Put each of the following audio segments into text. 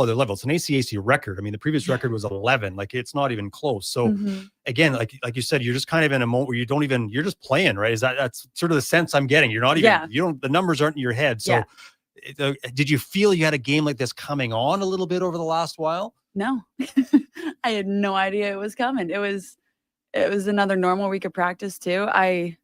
other level. It's an ACAC record. I mean, the previous record was 11. Like, it's not even close. So again, like you said, you're just kind of in a moment where you're just playing, right? That's sort of the sense I'm getting. You're not even, the numbers aren't in your head. So did you feel you had a game like this coming on a little bit over the last while? No, I had no idea it was coming. It was another normal week of practice too. I,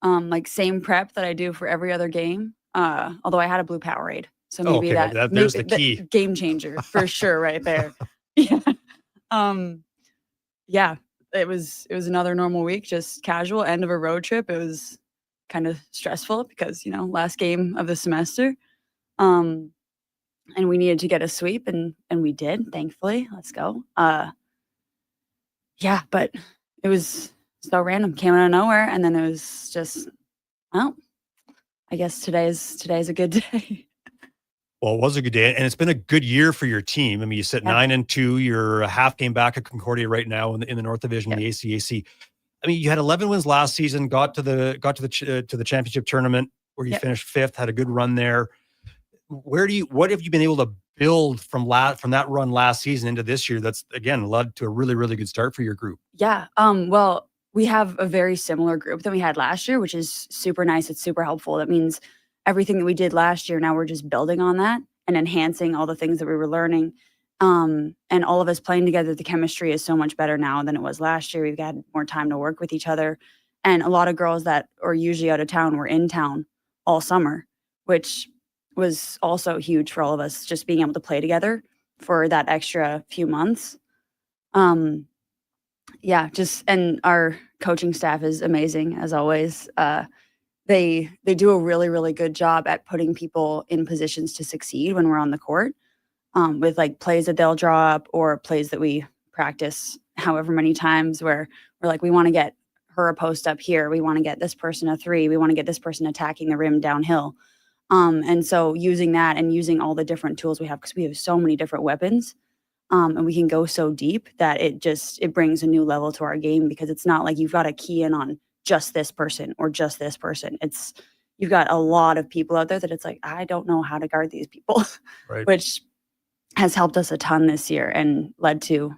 like same prep that I do for every other game. Although I had a blue Powerade. So maybe there's the key. Game changer for sure right there. Yeah. Yeah, it was another normal week, just casual end of a road trip. It was kind of stressful because, last game of the semester. And we needed to get a sweep and we did, thankfully. Let's go. Yeah, but it was so random, came out of nowhere, and then it was just, well, I guess today's a good day. Well, it was a good day, and it's been a good year for your team. I mean, you sit 9-2. You're a half game back at Concordia right now in the North Division, the ACAC. I mean, you had 11 wins last season. Got to the championship tournament where you finished 5th. Had a good run there. What have you been able to build from that run last season into this year? That's again led to a really, really good start for your group. Yeah. Well, we have a very similar group than we had last year, which is super nice. It's super helpful. That means everything that we did last year, now we're just building on that and enhancing all the things that we were learning. And all of us playing together, the chemistry is so much better now than it was last year. We've had more time to work with each other. And a lot of girls that are usually out of town were in town all summer, which was also huge for all of us, just being able to play together for that extra few months. And our coaching staff is amazing as always. They do a really, really good job at putting people in positions to succeed when we're on the court, with like plays that they'll draw up or plays that we practice however many times where we're like, we want to get her a post up here. We want to get this person a 3. We want to get this person attacking the rim downhill. And so using that and using all the different tools we have, because we have so many different weapons, and we can go so deep that it brings a new level to our game, because it's not like you've got to key in on just this person or just this person. You've got a lot of people out there that it's like, I don't know how to guard these people, right. Which has helped us a ton this year and led to,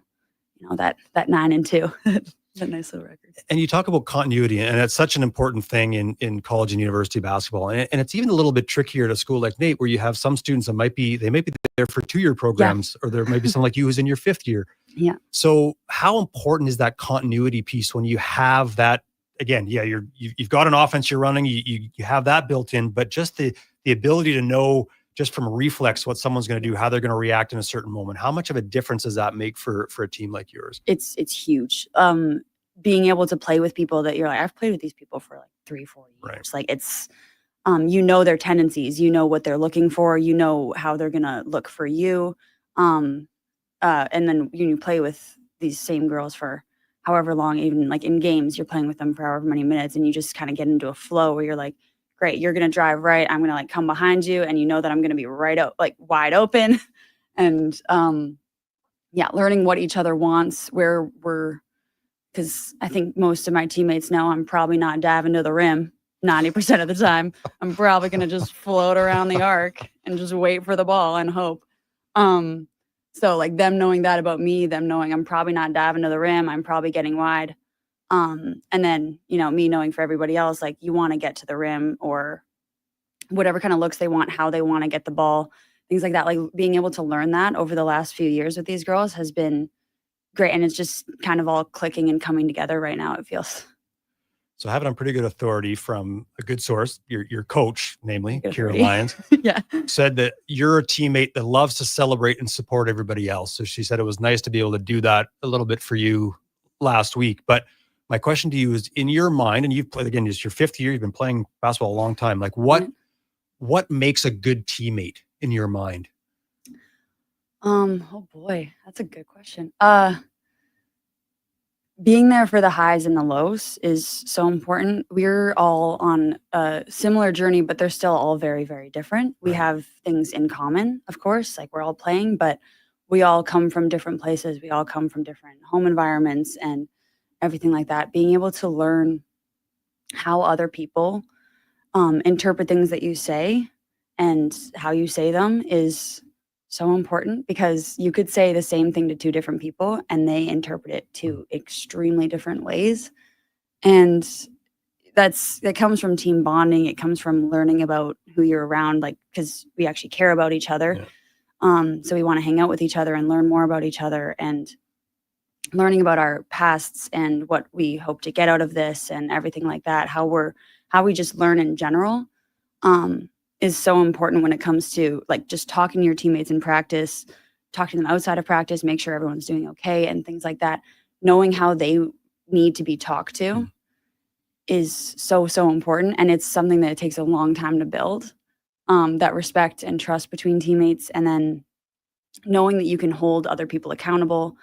that 9-2. A nice little record. And you talk about continuity, and that's such an important thing in college and university basketball. And it's even a little bit trickier at a school like Nate, where you have some students that might be there for 2-year programs, or there might be someone like you who's in your 5th year. Yeah. So how important is that continuity piece when you have that? Again, you've got an offense you're running, you have that built in, but just the ability to know just from reflex what someone's going to do, how they're going to react in a certain moment. How much of a difference does that make for a team like yours? It's huge. Being able to play with people that you're like, I've played with these people for like 3-4 years. Right. Like it's, their tendencies, what they're looking for, how they're going to look for you. And then you play with these same girls for however long, even like in games, you're playing with them for however many minutes, and you just kind of get into a flow where you're like, great, you're going to drive right. I'm going to like come behind you, and that I'm going to be wide open. And learning what each other wants, because I think most of my teammates know I'm probably not diving to the rim 90% of the time. I'm probably going to just float around the arc and just wait for the ball and hope. So like them knowing that about me, them knowing I'm probably not diving to the rim, I'm probably getting wide. And then, me knowing for everybody else, like you want to get to the rim or whatever kind of looks they want, how they want to get the ball, things like that. Like being able to learn that over the last few years with these girls has been great. And it's just kind of all clicking and coming together right now, it feels. So I have it on pretty good authority from a good source, your coach, namely Kira Lyons, said that you're a teammate that loves to celebrate and support everybody else. So she said it was nice to be able to do that a little bit for you last week. But my question to you is, in your mind, and you've played, again, it's your 5th year, you've been playing basketball a long time. Like what makes a good teammate in your mind? Oh boy, that's a good question. Being there for the highs and the lows is so important. We're all on a similar journey, but they're still all very, very different. We have things in common, of course, like we're all playing, but we all come from different places. We all come from different home environments and everything like that. Being able to learn how other people interpret things that you say and how you say them is so important because you could say the same thing to two different people and they interpret it two extremely different ways. And that comes from team bonding. It comes from learning about who you're around, like, because we actually care about each other. So we want to hang out with each other and learn more about each other, and learning about our pasts and what we hope to get out of this and everything like that. How we just learn in general is so important when it comes to like just talking to your teammates in practice, talking to them outside of practice, make sure everyone's doing okay and things like that. Knowing how they need to be talked to is so, so important. And it's something that it takes a long time to build, that respect and trust between teammates. And then knowing that you can hold other people accountable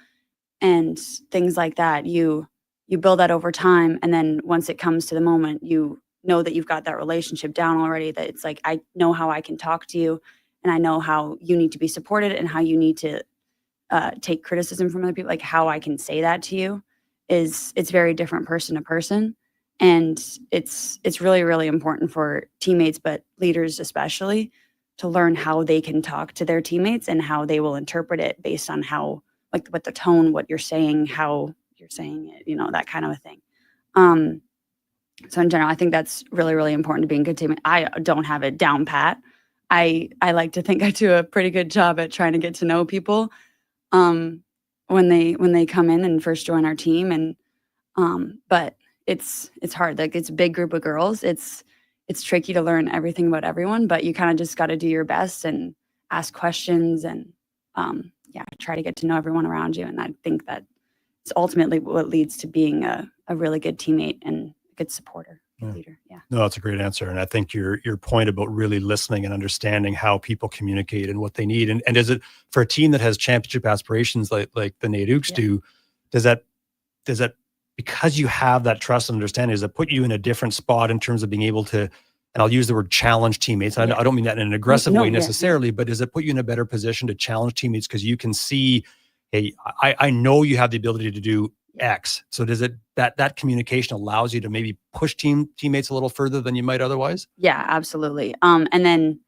and things like that. You build that over time. And then once it comes to the moment, you know that you've got that relationship down already, that it's like, I know how I can talk to you and I know how you need to be supported and how you need to take criticism from other people. Like how I can say that to you it's very different person to person. And it's really, really important for teammates, but leaders especially, to learn how they can talk to their teammates and how they will interpret it based on how, like, what the tone, what you're saying, how you're saying it, that kind of a thing. So in general, I think that's really, really important to being a good teammate. I don't have it down pat. I like to think I do a pretty good job at trying to get to know people when they come in and first join our team. And but it's hard. Like, it's a big group of girls. It's tricky to learn everything about everyone, but you kind of just got to do your best and ask questions and try to get to know everyone around you. And I think that it's ultimately what leads to being a really good teammate and a good supporter, leader. Yeah. No, that's a great answer. And I think your point about really listening and understanding how people communicate and what they need. And is it for a team that has championship aspirations like the Nadukes do, does that, because you have that trust and understanding, does it put you in a different spot in terms of being able to, and I'll use the word challenge teammates. I don't mean that in an aggressive way necessarily, but does it put you in a better position to challenge teammates because you can see, hey, I know you have the ability to do X. So does it, that communication allows you to maybe push teammates a little further than you might otherwise? Yeah, absolutely. And then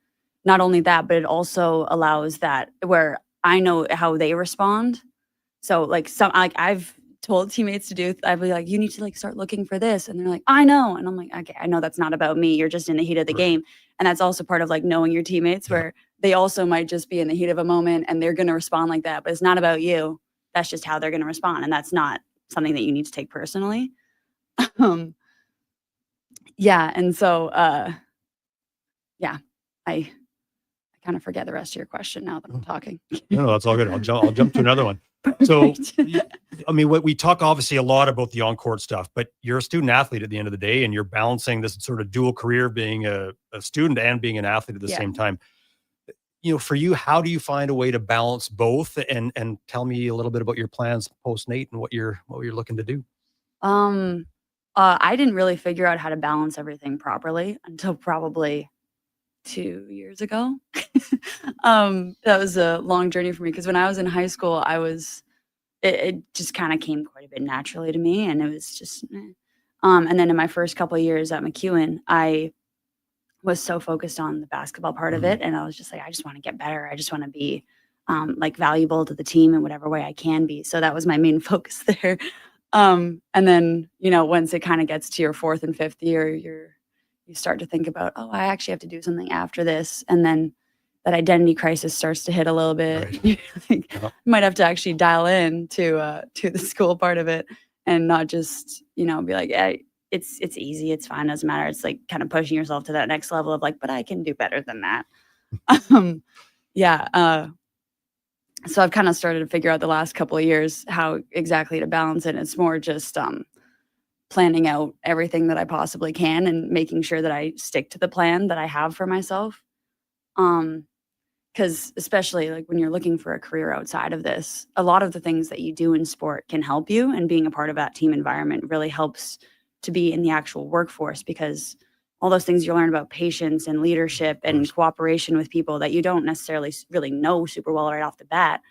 not only that, but it also allows that where I know how they respond. So like I've told teammates to do, I'd be like, you need to like start looking for this. And they're like, I know. And I'm like, okay, I know that's not about me. You're just in the heat of the game. And that's also part of like knowing your teammates, where they also might just be in the heat of a moment and they're going to respond like that, but it's not about you. That's just how they're going to respond. And that's not something that you need to take personally. And so, I kind of forget the rest of your question now that I'm talking. No, that's all good. I'll jump to another one. So, I mean, we talk obviously a lot about the on-court stuff, but you're a student athlete at the end of the day, and you're balancing this sort of dual career, being a student and being an athlete at the same time. For you, how do you find a way to balance both? And tell me a little bit about your plans post Nate and what you're looking to do. I didn't really figure out how to balance everything properly until probably 2 years ago. That was a long journey for me because when I was in high school, it just kind of came quite a bit naturally to me, and it was just, and then in my first couple of years at McEwen, I was so focused on the basketball part of it, and I was just like, I just want to get better. I just want to be like valuable to the team in whatever way I can be. So that was my main focus there. And then once it kind of gets to your fourth and fifth year, you start to think about, oh, I actually have to do something after this. And then that identity crisis starts to hit a little bit. Right. You think, might have to actually dial in to the school part of it and not just, be like, hey, it's easy. It's fine. Doesn't matter. It's like kind of pushing yourself to that next level of like, but I can do better than that. So I've kind of started to figure out the last couple of years how exactly to balance it. It's more just planning out everything that I possibly can and making sure that I stick to the plan that I have for myself. Because especially like when you're looking for a career outside of this, a lot of the things that you do in sport can help you, and being a part of that team environment really helps to be in the actual workforce, because all those things you learn about patience and leadership and cooperation with people that you don't necessarily really know super well right off the bat,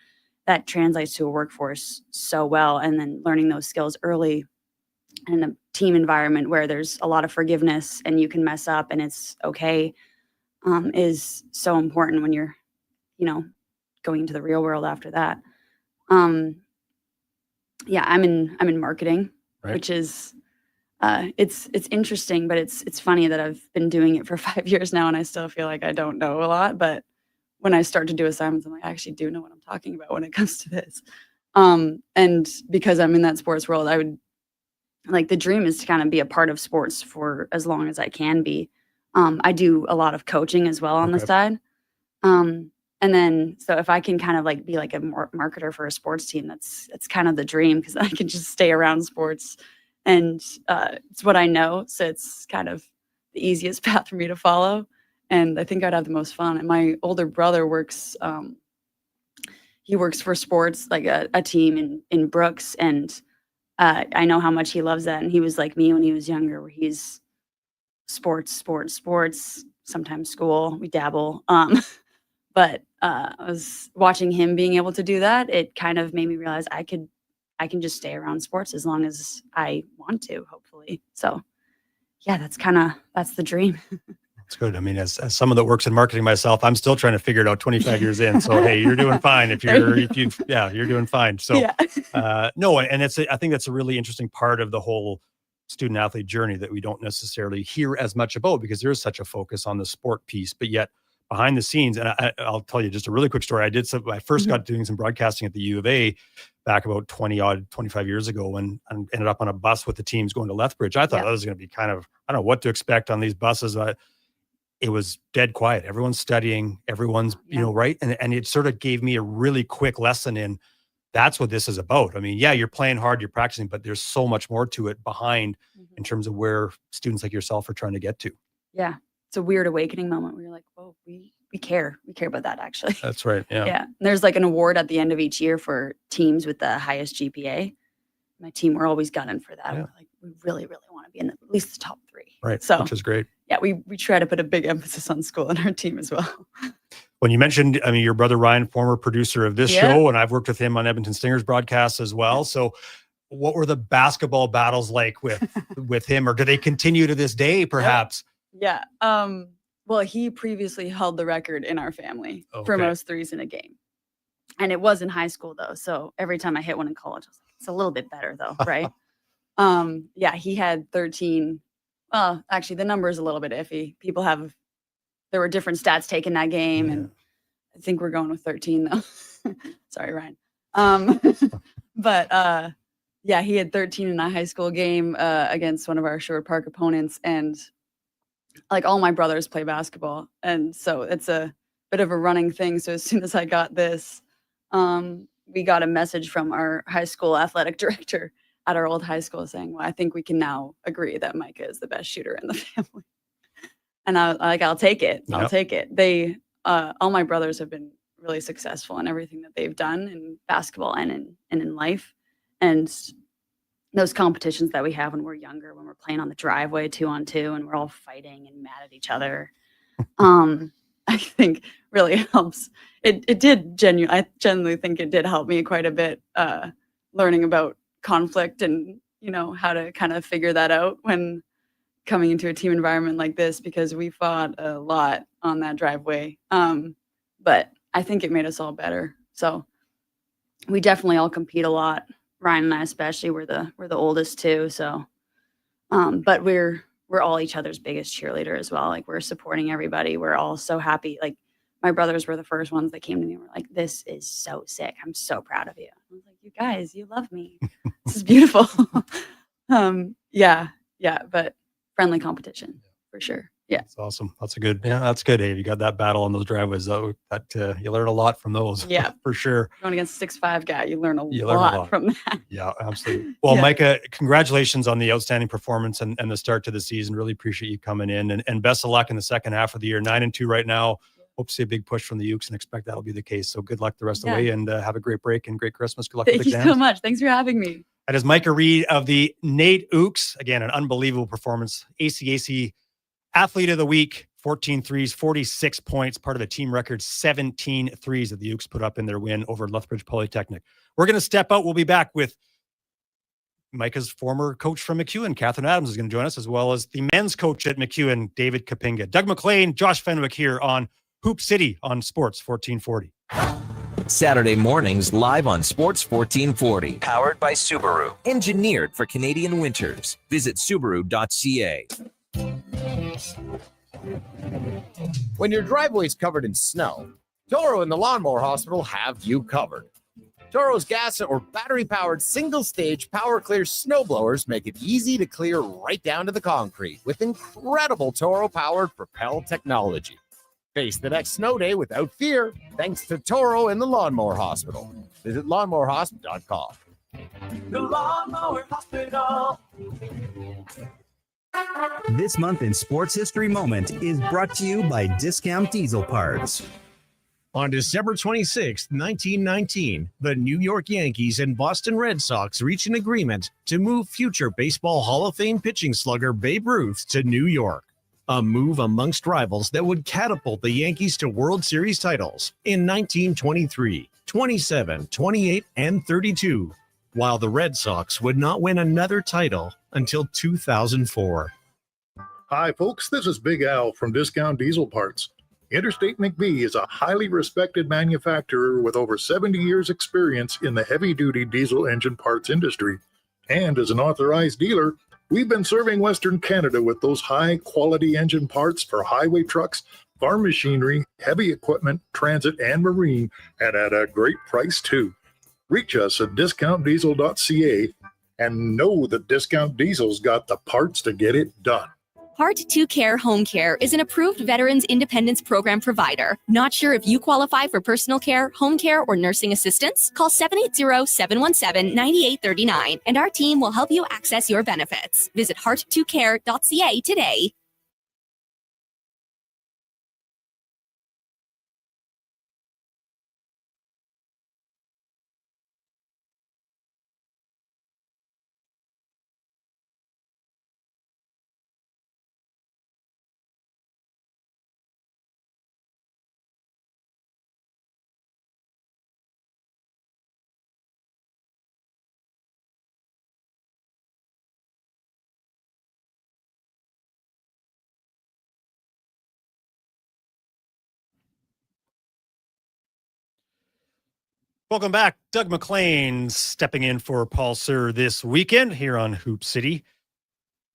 that translates to a workforce so well. And then learning those skills early in a team environment where there's a lot of forgiveness and you can mess up and it's okay, is so important when you're, going into the real world after that. Yeah, I'm in marketing, which is it's interesting, but it's funny that I've been doing it for 5 years now, and I still feel like I don't know a lot. But when I start to do assignments, I'm like, I actually do know what I'm talking about when it comes to this. And because I'm in that sports world, I would like the dream is to kind of be a part of sports for as long as I can be. I do a lot of coaching as well on the side. And then, so if I can kind of like be like a marketer for a sports team, that's kind of the dream, because I can just stay around sports, and it's what I know. So it's kind of the easiest path for me to follow. And I think I'd have the most fun. And my older brother works, he works for sports, like a team in Brooks. And I know how much he loves that. And he was like me when he was younger, where he's sports, sometimes school, we dabble. But I was watching him being able to do that. It kind of made me realize I can just stay around sports as long as I want to, hopefully. So yeah, that's the dream. That's good. I mean, as someone that works in marketing myself, I'm still trying to figure it out 25 years in. So, hey, you're doing fine. You're doing fine. So, no, and I think that's a really interesting part of the whole student athlete journey that we don't necessarily hear as much about, because there is such a focus on the sport piece, but yet behind the scenes, and I'll tell you just a really quick story. I first got doing some broadcasting at the U of A back about 25 years ago, and ended up on a bus with the teams going to Lethbridge. I thought that was going to be kind of, I don't know what to expect on these buses. It was dead quiet. Everyone's studying, everyone's, right. And it sort of gave me a really quick lesson in that's what this is about. I mean, yeah, you're playing hard, you're practicing, but there's so much more to it behind in terms of where students like yourself are trying to get to. Yeah. It's a weird awakening moment where you're like, whoa, we care. We care about that, actually. That's right. Yeah. Yeah. And there's like an award at the end of each year for teams with the highest GPA. My team, we're always gunning for that. Yeah. We're like, we really, really want to be in at least the top 3. Right. So, which is great. Yeah, we try to put a big emphasis on school in our team as well. When you mentioned, I mean, your brother Ryan, former producer of this show, and I've worked with him on Edmonton Stingers broadcasts as well. So what were the basketball battles like with him, or do they continue to this day, perhaps? Yeah. Well, he previously held the record in our family for most threes in a game. And it was in high school, though. So every time I hit one in college, I was like, it's a little bit better, though, right? Yeah, he had 13. Well, actually, the number is a little bit iffy. There were different stats taken that game, and I think we're going with 13, though. Sorry, Ryan. But yeah, he had 13 in a high school game against one of our Sherwood Park opponents, and like all my brothers play basketball, and so it's a bit of a running thing. So as soon as I got this, we got a message from our high school athletic director at our old high school saying, well, I think we can now agree that Micah is the best shooter in the family. And I'll take it. Yep. I'll take it. They, all my brothers have been really successful in everything that they've done in basketball and in life. And those competitions that we have when we're younger, when we're playing on the driveway 2-on-2 and we're all fighting and mad at each other, I think really helps. I genuinely think it did help me quite a bit, learning about conflict and, how to kind of figure that out when coming into a team environment like this, because we fought a lot on that driveway. But I think it made us all better. So we definitely all compete a lot. Ryan and I especially, we're the oldest too. So, but we're all each other's biggest cheerleader as well. Like, we're supporting everybody. We're all so happy. Like, my brothers were the first ones that came to me and were like, this is so sick. I'm so proud of you. I was like, you guys, you love me. This is beautiful. Yeah, but friendly competition for sure. Yeah. That's awesome. That's good. Dave. You got that battle on those driveways, though. That you learn a lot from those. Yeah, for sure. Going against a 6'5" guy, you learn a lot from that. Yeah, absolutely. Well, Micah, congratulations on the outstanding performance and the start to the season. Really appreciate you coming in, and best of luck in the second half of the year. 9-2 right now. Hope to see a big push from the Ukes, and expect that'll be the case. So good luck the rest of the way, and have a great break and great Christmas. Good luck with exams. Thank you so much. Thanks for having me. That is Micah Reed of the Nate Ukes. Again, an unbelievable performance. ACAC Athlete of the Week, 14 threes, 46 points, part of a team record 17 threes that the Ukes put up in their win over Lethbridge Polytechnic. We're going to step out. We'll be back with Micah's former coach from MacEwan. Catherine Adams is going to join us, as well as the men's coach at MacEwan, David Kapinga. Doug McLean, Josh Fenwick here on Hoop City on Sports 1440. Saturday mornings live on Sports 1440. Powered by Subaru. Engineered for Canadian winters. Visit Subaru.ca. When your driveway's covered in snow, Toro and the Lawnmower Hospital have you covered. Toro's gas or battery-powered single-stage power clear snowblowers make it easy to clear right down to the concrete with incredible Toro-powered Propel technology. Face the next snow day without fear, thanks to Toro and the Lawnmower Hospital. Visit lawnmowerhospital.com. The Lawnmower Hospital. This month in Sports History Moment is brought to you by Discount Diesel Parts. On December 26, 1919, the New York Yankees and Boston Red Sox reached an agreement to move future Baseball Hall of Fame pitching slugger Babe Ruth to New York. A move amongst rivals that would catapult the Yankees to World Series titles in 1923, 27, 28, and 32, while the Red Sox would not win another title until 2004. Hi, folks. This is Big Al from Discount Diesel Parts. Interstate McBee is a highly respected manufacturer with over 70 years' experience in the heavy-duty diesel engine parts industry. And as an authorized dealer, we've been serving Western Canada with those high-quality engine parts for highway trucks, farm machinery, heavy equipment, transit, and marine, and at a great price, too. Reach us at discountdiesel.ca and know that Discount Diesel's got the parts to get it done. Part 2 Care Home Care is an approved Veterans Independence Program provider. Not sure if you qualify for personal care, home care, or nursing assistance? Call 780-717-9839 and our team will help you access your benefits. Visit heart2care.ca today. Welcome back. Doug McLean stepping in for Paul Sir this weekend here on Hoop City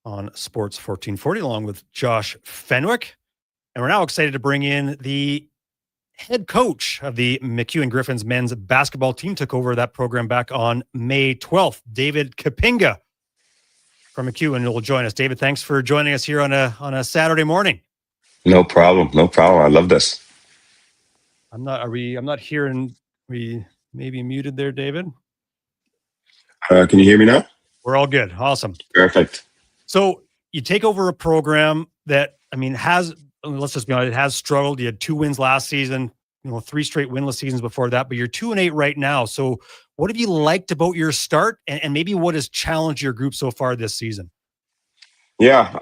on Sports 1440, along with Josh Fenwick. And we're now excited to bring in the head coach of the MacEwan Griffins men's basketball team. Took over that program back on May 12th. David Kapinga from MacEwan will join us. David, thanks for joining us here on a Saturday morning. No problem. No problem. I love this. I'm not hearing. We maybe muted there, David. Can you hear me now? We're all good. Awesome. Perfect. So you take over a program that, let's just be honest, it has struggled. You had 2 wins last season, 3 straight winless seasons before that, but you're 2-8 right now. So what have you liked about your start and maybe what has challenged your group so far this season? Yeah.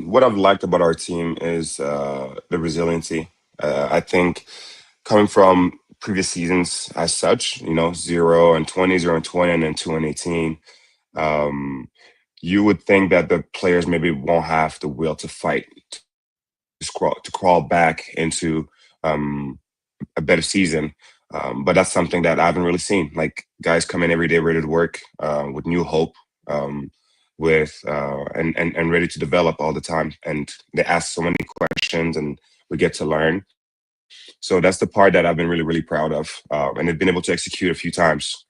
What I've liked about our team is the resiliency. I think coming from previous seasons as such, 0 and 20, 0 and 20, and then 2 and 18, you would think that the players maybe won't have the will to fight, to crawl back into a better season. But that's something that I haven't really seen. Like, guys come in every day ready to work with new hope, and ready to develop all the time. And they ask so many questions and we get to learn. So that's the part that I've been really, really proud of, and they've been able to execute a few times.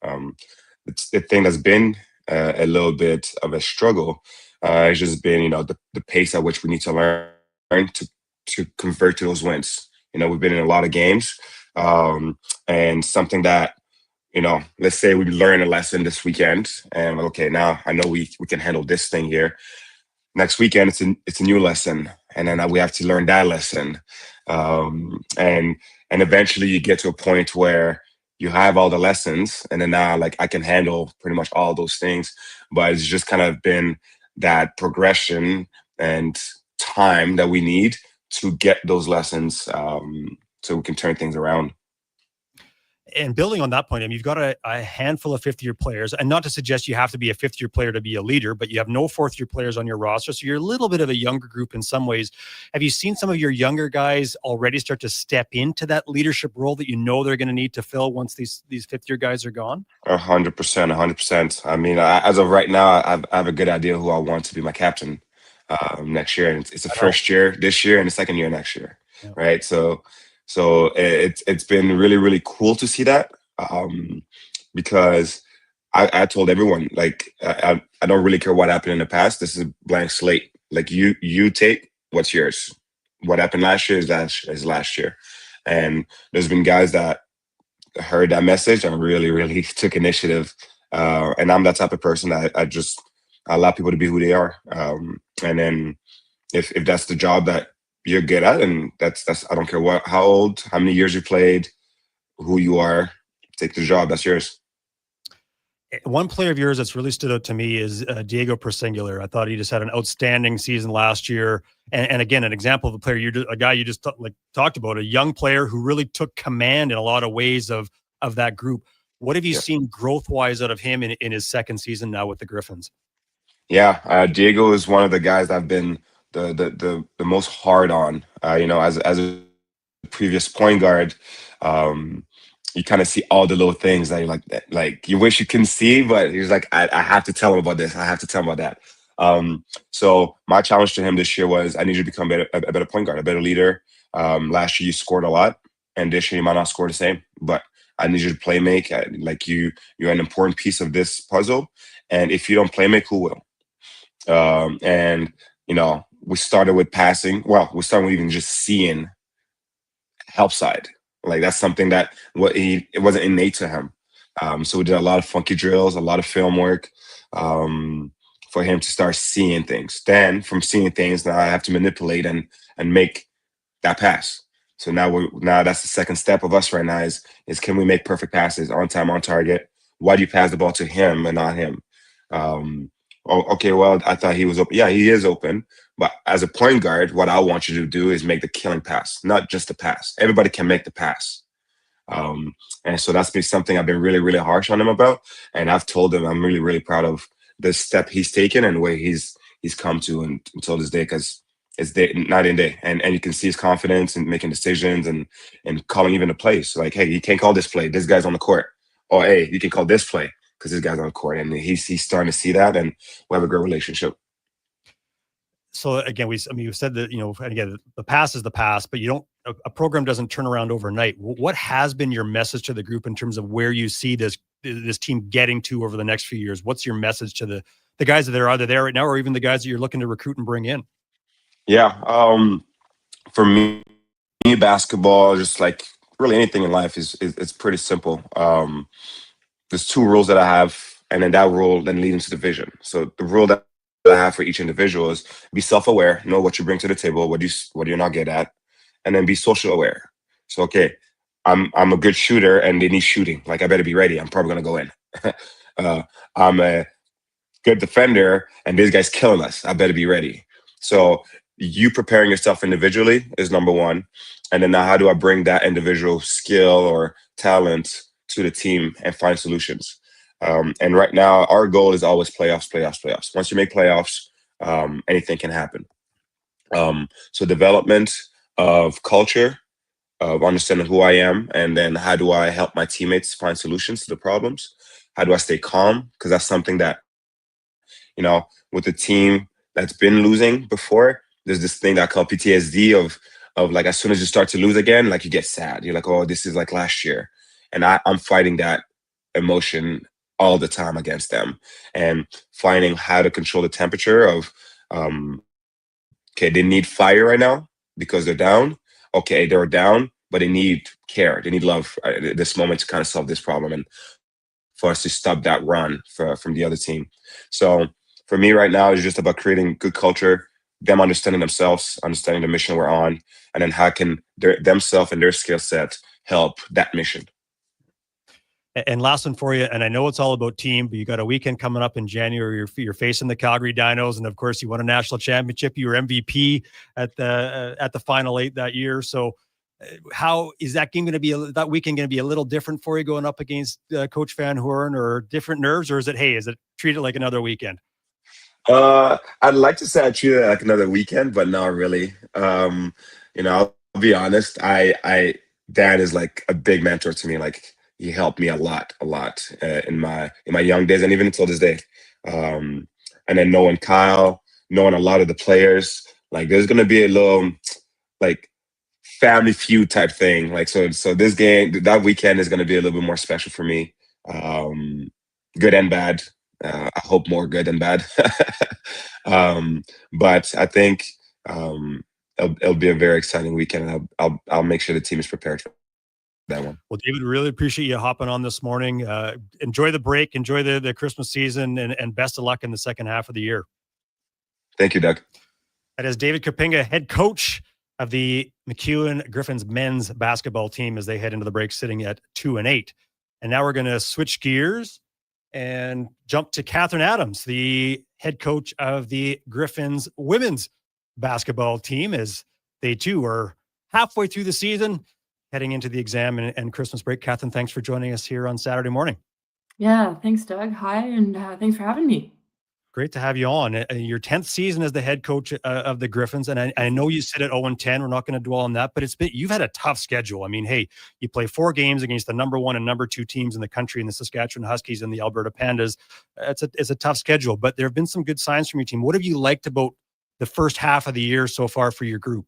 It's the thing that's been a little bit of a struggle. It's just been, the pace at which we need to learn to convert to those wins. We've been in a lot of games, and something that, let's say we learn a lesson this weekend, and okay, now I know we can handle this thing here. Next weekend, it's a new lesson, and then we have to learn that lesson. And eventually you get to a point where you have all the lessons, and then now, like, I can handle pretty much all those things. But it's just kind of been that progression and time that we need to get those lessons, so we can turn things around. And building on that point, I mean, you've got a handful of fifth-year players, and not to suggest you have to be a fifth-year player to be a leader, but you have no fourth-year players on your roster, so you're a little bit of a younger group in some ways. Have you seen some of your younger guys already start to step into that leadership role that you know they're going to need to fill once these fifth-year guys are gone? 100%, 100%. I mean, as of right now, I have a good idea who I want to be my captain next year, and it's the first year this year and the second year next year, right? So it's been really, really cool to see that, because I told everyone, like, I don't really care what happened in the past. This is a blank slate. Like, you take what's yours. What happened last year is last year. And there's been guys that heard that message and really, really took initiative. And I'm that type of person that I allow people to be who they are. And then if that's the job that you're good at, and that's I don't care how old, how many years you played, who you are, take the job. That's yours. One player of yours that's really stood out to me is Diego Persingular. I thought he just had an outstanding season last year, and again, an example of a player a guy you just talked about, a young player who really took command in a lot of ways of that group. What have you seen growth wise out of him in his second season now with the Griffins? Yeah, Diego is one of the guys I've been the most hard on. As a previous point guard, you kind of see all the little things that you're like you wish you couldn't see, but he's like, I have to tell him about this. I have to tell him about that. So my challenge to him this year was, I need you to become a better point guard, a better leader. Last year you scored a lot, and this year you might not score the same, but I need you to play make. Like you're an important piece of this puzzle, and if you don't play make, who will? And we started with passing. Well, we started with even just seeing help side. Like, that's something that it wasn't innate to him. So we did a lot of funky drills, a lot of film work, for him to start seeing things. Then from seeing things, now I have to manipulate and make that pass. So now that's the second step of us right now is can we make perfect passes on time, on target? Why do you pass the ball to him and not him? Okay, well, I thought he was open. Yeah, he is open. But as a point guard, what I want you to do is make the killing pass, not just the pass. Everybody can make the pass. And so that's been something I've been really, really harsh on him about. And I've told him I'm really, really proud of the step he's taken and where he's come to until this day, because it's night and day. And you can see his confidence in making decisions and calling even the plays. So, like, hey, you can't call this play. This guy's on the court. Or, hey, you can call this play because this guy's on the court. And he's starting to see that, and we have a great relationship. So again, you said that, and again, the past is the past, but a program doesn't turn around overnight. What has been your message to the group in terms of where you see this team getting to over the next few years? What's your message to the guys that are either there right now, or even the guys that you're looking to recruit and bring in? Yeah. For me, basketball, just like really anything in life, it's pretty simple. There's two rules that I have, and then that rule then leads into the vision. So the rule that I have for each individual is be self-aware, know what you bring to the table, what you're not good at, and then be social aware. So, okay, I'm a good shooter and they need shooting. Like, I better be ready. I'm probably gonna go in. I'm a good defender and this guy's killing us. I better be ready. So you preparing yourself individually is number one. And then now, how do I bring that individual skill or talent to the team and find solutions? And right now, our goal is always playoffs. Once you make playoffs, anything can happen. So development of culture, of understanding who I am, and then how do I help my teammates find solutions to the problems? How do I stay calm? Because that's something that, with the team that's been losing before, there's this thing that I call PTSD of like, as soon as you start to lose again, like, you get sad. You're like, oh, this is like last year. And I'm fighting that emotion all the time against them, and finding how to control the temperature of, okay, they need fire right now because they're down. Okay, they're down, but they need care. They need love at this moment to kind of solve this problem, and for us to stop that run from the other team. So for me right now, it's just about creating good culture, them understanding themselves, understanding the mission we're on, and then how can themselves and their skill set help that mission. And last one for you, and I know it's all about team, but you got a weekend coming up in January. You're facing the Calgary Dinos, and of course, you won a national championship. You were MVP at the Final Eight that year. So How is that game going to be? That weekend going to be a little different for you going up against Coach Van Hoorn, or different nerves, or is it treat it like another weekend? I'd like to say I treat it like another weekend, but not really. I'll be honest. Dan is like a big mentor to me. Like he helped me a lot, in my young days, and even until this day. And then knowing Kyle, knowing a lot of the players, like there's gonna be a little like family feud type thing. Like so this game, that weekend is gonna be a little bit more special for me. Good and bad. I hope more good than bad. But I think it'll be a very exciting weekend. And I'll make sure the team is prepared for that one. Well, David, really appreciate you hopping on this morning. Enjoy the break, enjoy the Christmas season, and best of luck in the second half of the year. Thank you, Doug. That is David Kapinga, head coach of the MacEwan Griffins men's basketball team, as they head into the break sitting at 2-8. And now we're going to switch gears and jump to Catherine Adams, the head coach of the Griffins women's basketball team, as they too are halfway through the season, heading into the exam and Christmas break. Catherine, thanks for joining us here on Saturday morning. Yeah, thanks, Doug. Hi, and thanks for having me. Great to have you on. Your 10th season as the head coach of the Griffins, and I know you sit at 0-10. We're not going to dwell on that, but you've had a tough schedule. I mean, hey, you play 4 games against the number 1 and number 2 teams in the country, in the Saskatchewan Huskies and the Alberta Pandas. It's a tough schedule, but there have been some good signs from your team. What have you liked about the first half of the year so far for your group?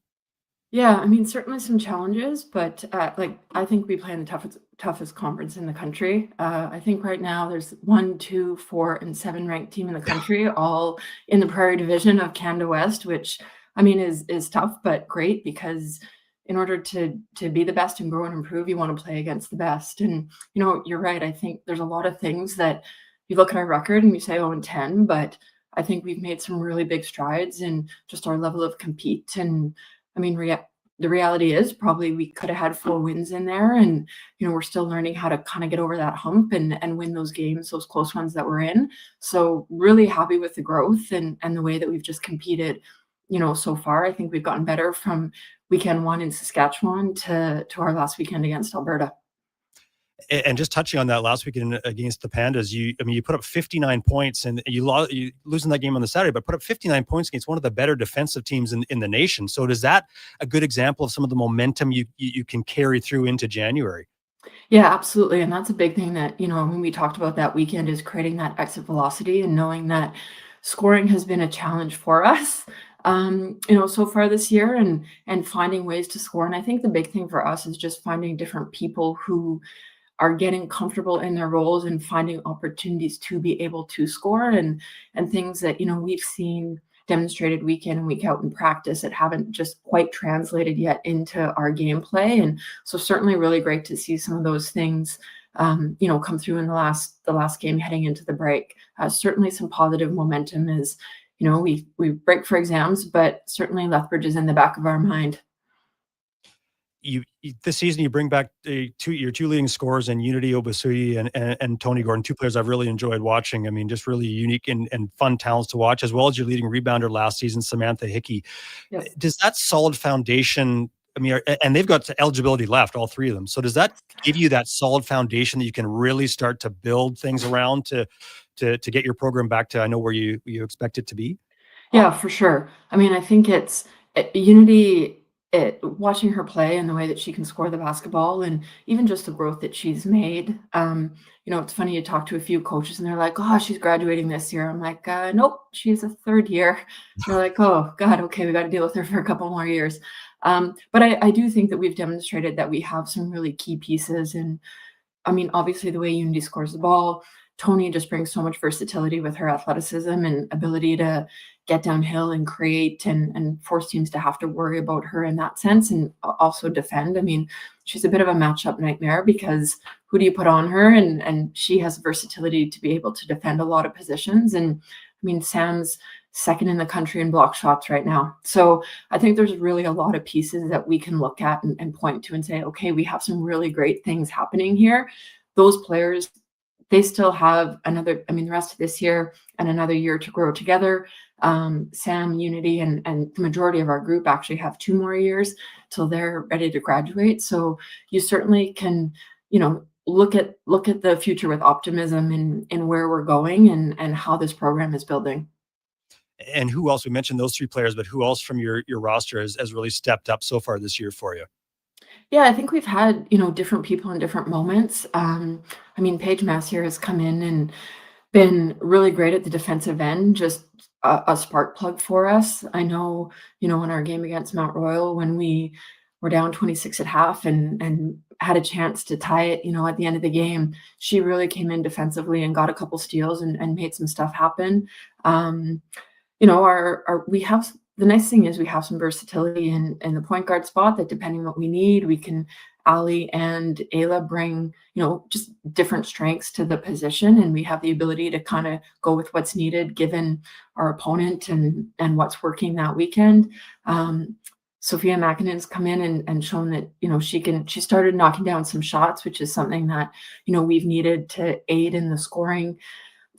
Yeah, I mean, certainly some challenges, but I think we play in the toughest conference in the country. I think right now there's 1, 2, 4, and 7 ranked team in the country, all in the Prairie Division of Canada West, which I mean is tough but great, because in order to be the best and grow and improve, you want to play against the best. And you're right. I think there's a lot of things that you look at our record and you say 0-10, but I think we've made some really big strides in just our level of compete. And I mean, the reality is probably we could have had 4 wins in there, and we're still learning how to kind of get over that hump and win those games, those close ones that we're in. So really happy with the growth and the way that we've just competed, so far. I think we've gotten better from weekend 1 in Saskatchewan to our last weekend against Alberta. And just touching on that last weekend against the Pandas, you put up 59 points, and you losing that game on the Saturday, but put up 59 points against one of the better defensive teams in the nation. So is that a good example of some of the momentum you can carry through into January? Yeah, absolutely. And that's a big thing that, when we talked about that weekend, is creating that exit velocity and knowing that scoring has been a challenge for us, so far this year, and finding ways to score. And I think the big thing for us is just finding different people who are getting comfortable in their roles and finding opportunities to be able to score, and things that, we've seen demonstrated week in and week out in practice that haven't just quite translated yet into our gameplay. And so certainly really great to see some of those things, come through in the last game heading into the break. Certainly some positive momentum is, we break for exams, but certainly Lethbridge is in the back of our mind. You this season you bring back your 2 leading scorers in Unity Obasui and Tony Gordon, 2 players I've really enjoyed watching. I mean, just really unique and fun talents to watch, as well as your leading rebounder last season, Samantha Hickey. Yes. Does that solid foundation, and they've got eligibility left, all 3 of them. So does that give you that solid foundation that you can really start to build things around to get your program back to, I know, where you expect it to be? Yeah, for sure. I mean, I think it's Unity. Watching her play and the way that she can score the basketball, and even just the growth that she's made. It's funny, you talk to a few coaches and they're like, oh, she's graduating this year. I'm like, nope, she's a 3rd year. They're like, oh God, okay, we got to deal with her for a couple more years. But I do think that we've demonstrated that we have some really key pieces. And I mean, obviously the way Unity scores the ball, Tony just brings so much versatility with her athleticism and ability to get downhill and create and force teams to have to worry about her in that sense, and also defend. I mean, she's a bit of a matchup nightmare, because who do you put on her? And she has versatility to be able to defend a lot of positions. And I mean, Sam's 2nd in the country in block shots right now. So I think there's really a lot of pieces that we can look at and point to and say, okay, we have some really great things happening here. Those players, they still have the rest of this year and another year to grow together. Sam, Unity, and the majority of our group actually have 2 more years till they're ready to graduate. So you certainly can, look at the future with optimism in where we're going and how this program is building. And who else? We mentioned those 3 players, but who else from your roster has really stepped up so far this year for you? Yeah, I think we've had, different people in different moments. Paige Massier has come in and been really great at the defensive end, just a spark plug for us. I know, in our game against Mount Royal, when we were down 26 at half and had a chance to tie it, at the end of the game, she really came in defensively and got a couple steals and made some stuff happen. We have, the nice thing is we have some versatility in the point guard spot that depending what we need, we can, Ali and Ayla bring, just different strengths to the position. And we have the ability to kind of go with what's needed given our opponent and what's working that weekend. Sophia Makinen's come in and shown that, she started knocking down some shots, which is something that, we've needed to aid in the scoring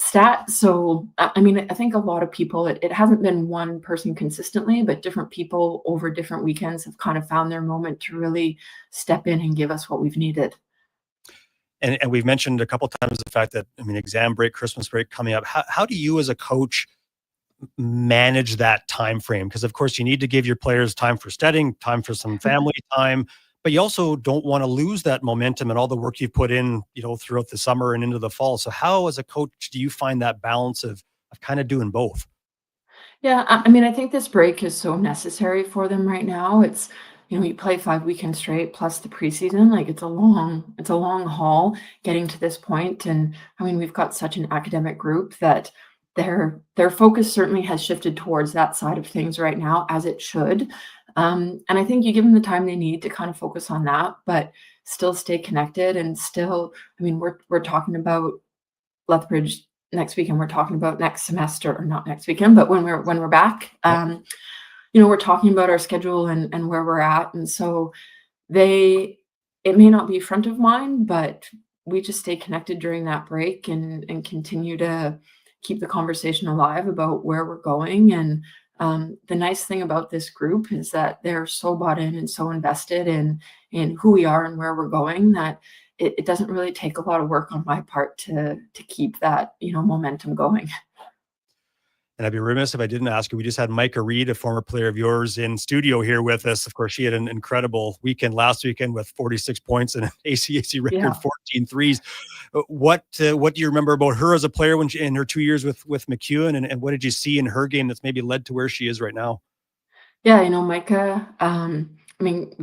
stat. So, I think a lot of people, it hasn't been one person consistently, but different people over different weekends have kind of found their moment to really step in and give us what we've needed. And we've mentioned a couple of times the fact that, exam break, Christmas break coming up. How do you as a coach manage that time frame? Because of course you need to give your players time for studying, time for some family time, but you also don't want to lose that momentum and all the work you've put in, throughout the summer and into the fall. So how, as a coach, do you find that balance of kind of doing both? Yeah, I think this break is so necessary for them right now. It's, you play 5 weekends straight plus the preseason. Like it's a long haul getting to this point. And we've got such an academic group that their focus certainly has shifted towards that side of things right now, as it should. And I think you give them the time they need to kind of focus on that, but still stay connected and still, we're talking about Lethbridge next weekend. We're talking about next semester, or not next weekend, but when we're back, we're talking about our schedule and where we're at. And so it may not be front of mind, but we just stay connected during that break and continue to keep the conversation alive about where we're going. And the nice thing about this group is that they're so bought in and so invested in who we are and where we're going that it doesn't really take a lot of work on my part to keep that, momentum going. And I'd be remiss if I didn't ask you. We just had Micah Reed, a former player of yours, in studio here with us. Of course, she had an incredible weekend last weekend with 46 points and an ACAC record 14 threes. What do you remember about her as a player when in her 2 years with MacEwan, and what did you see in her game that's maybe led to where she is right now? Yeah, Micah,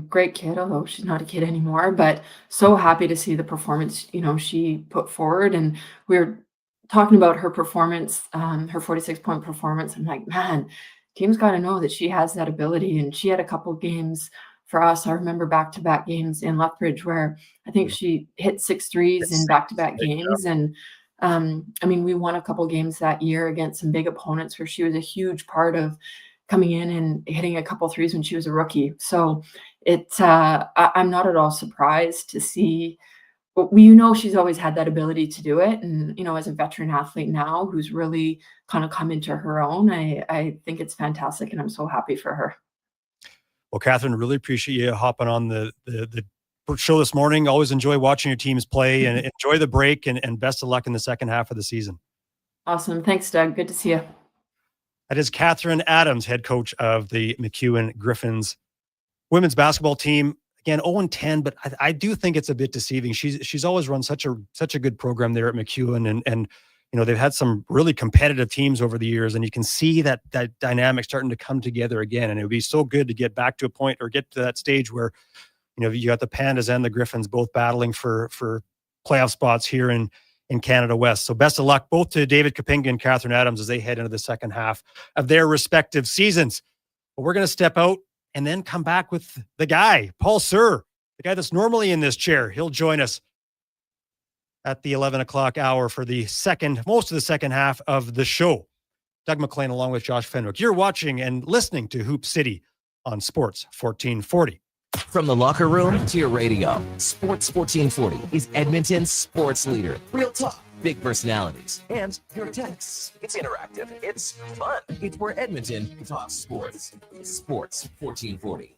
great kid, although she's not a kid anymore, but so happy to see the performance, she put forward. And we're talking about her performance, her 46-point performance. I'm like, man, team's got to know that she has that ability. And she had a couple games for us. I remember back-to-back games in Lethbridge where I think she hit 6 threes in back-to-back games. And we won a couple games that year against some big opponents where she was a huge part of coming in and hitting a couple threes when she was a rookie. So I'm not at all surprised to see. She's always had that ability to do it. And, as a veteran athlete now who's really kind of come into her own, I think it's fantastic. And I'm so happy for her. Well, Catherine, really appreciate you hopping on the show this morning. Always enjoy watching your teams play and enjoy the break and best of luck in the second half of the season. Awesome. Thanks, Doug. Good to see you. That is Catherine Adams, head coach of the MacEwan Griffins women's basketball team. Again, 0-10, but I do think it's a bit deceiving. She's always run such a good program there at MacEwan, and they've had some really competitive teams over the years, and you can see that dynamic starting to come together again. And it would be so good to get back to a point or get to that stage where you got the Pandas and the Griffins both battling for playoff spots here in Canada West. So best of luck both to David Kapinga and Catherine Adams as they head into the second half of their respective seasons. But we're going to step out and then come back with the guy, Paul Sir, the guy that's normally in this chair. He'll join us at the 11 o'clock hour for most of the second half of the show. Doug McLean along with Josh Fenwick. You're watching and listening to Hoop City on Sports 1440. From the locker room to your radio, Sports 1440 is Edmonton's sports leader. Real talk, big personalities, and your texts. It's interactive. It's fun. It's where Edmonton talks sports. Sports 1440.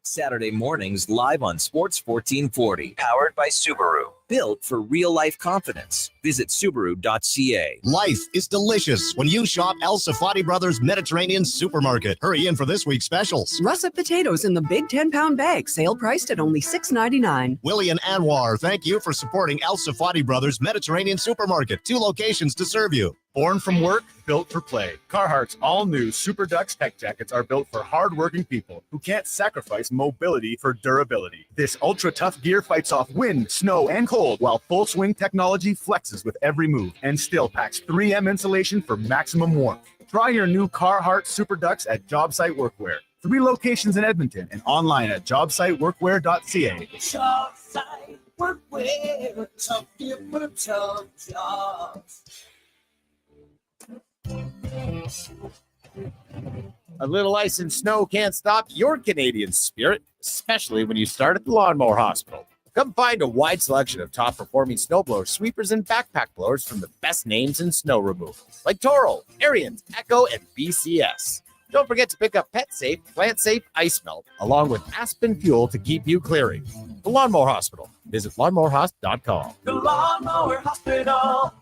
Saturday mornings live on Sports 1440. Powered by Subaru. Built for real-life confidence. Visit Subaru.ca. Life is delicious when you shop El Safadi Brothers Mediterranean Supermarket. Hurry in for this week's specials. Russet potatoes in the big 10-pound bag, sale priced at only $6.99. Willie and Anwar, thank you for supporting El Safadi Brothers Mediterranean Supermarket. 2 locations to serve you. Born from work, built for play. Carhartt's all-new Super Ducks tech jackets are built for hard-working people who can't sacrifice mobility for durability. This ultra-tough gear fights off wind, snow, and cold, while full-swing technology flexes with every move and still packs 3M insulation for maximum warmth. Try your new Carhartt Super Ducks at JobSite Workwear. 3 locations in Edmonton and online at jobsiteworkwear.ca. ShopSite Workwear, tough gear for tough jobs. A little ice and snow can't stop your Canadian spirit, especially when you start at the Lawnmower Hospital. Come find a wide selection of top-performing snowblower sweepers and backpack blowers from the best names in snow removal, like Toro, Ariens, Echo, and BCS. Don't forget to pick up pet-safe, plant-safe ice melt, along with Aspen fuel to keep you clearing. The Lawnmower Hospital. Visit lawnmowerhost.com. The Lawnmower Hospital.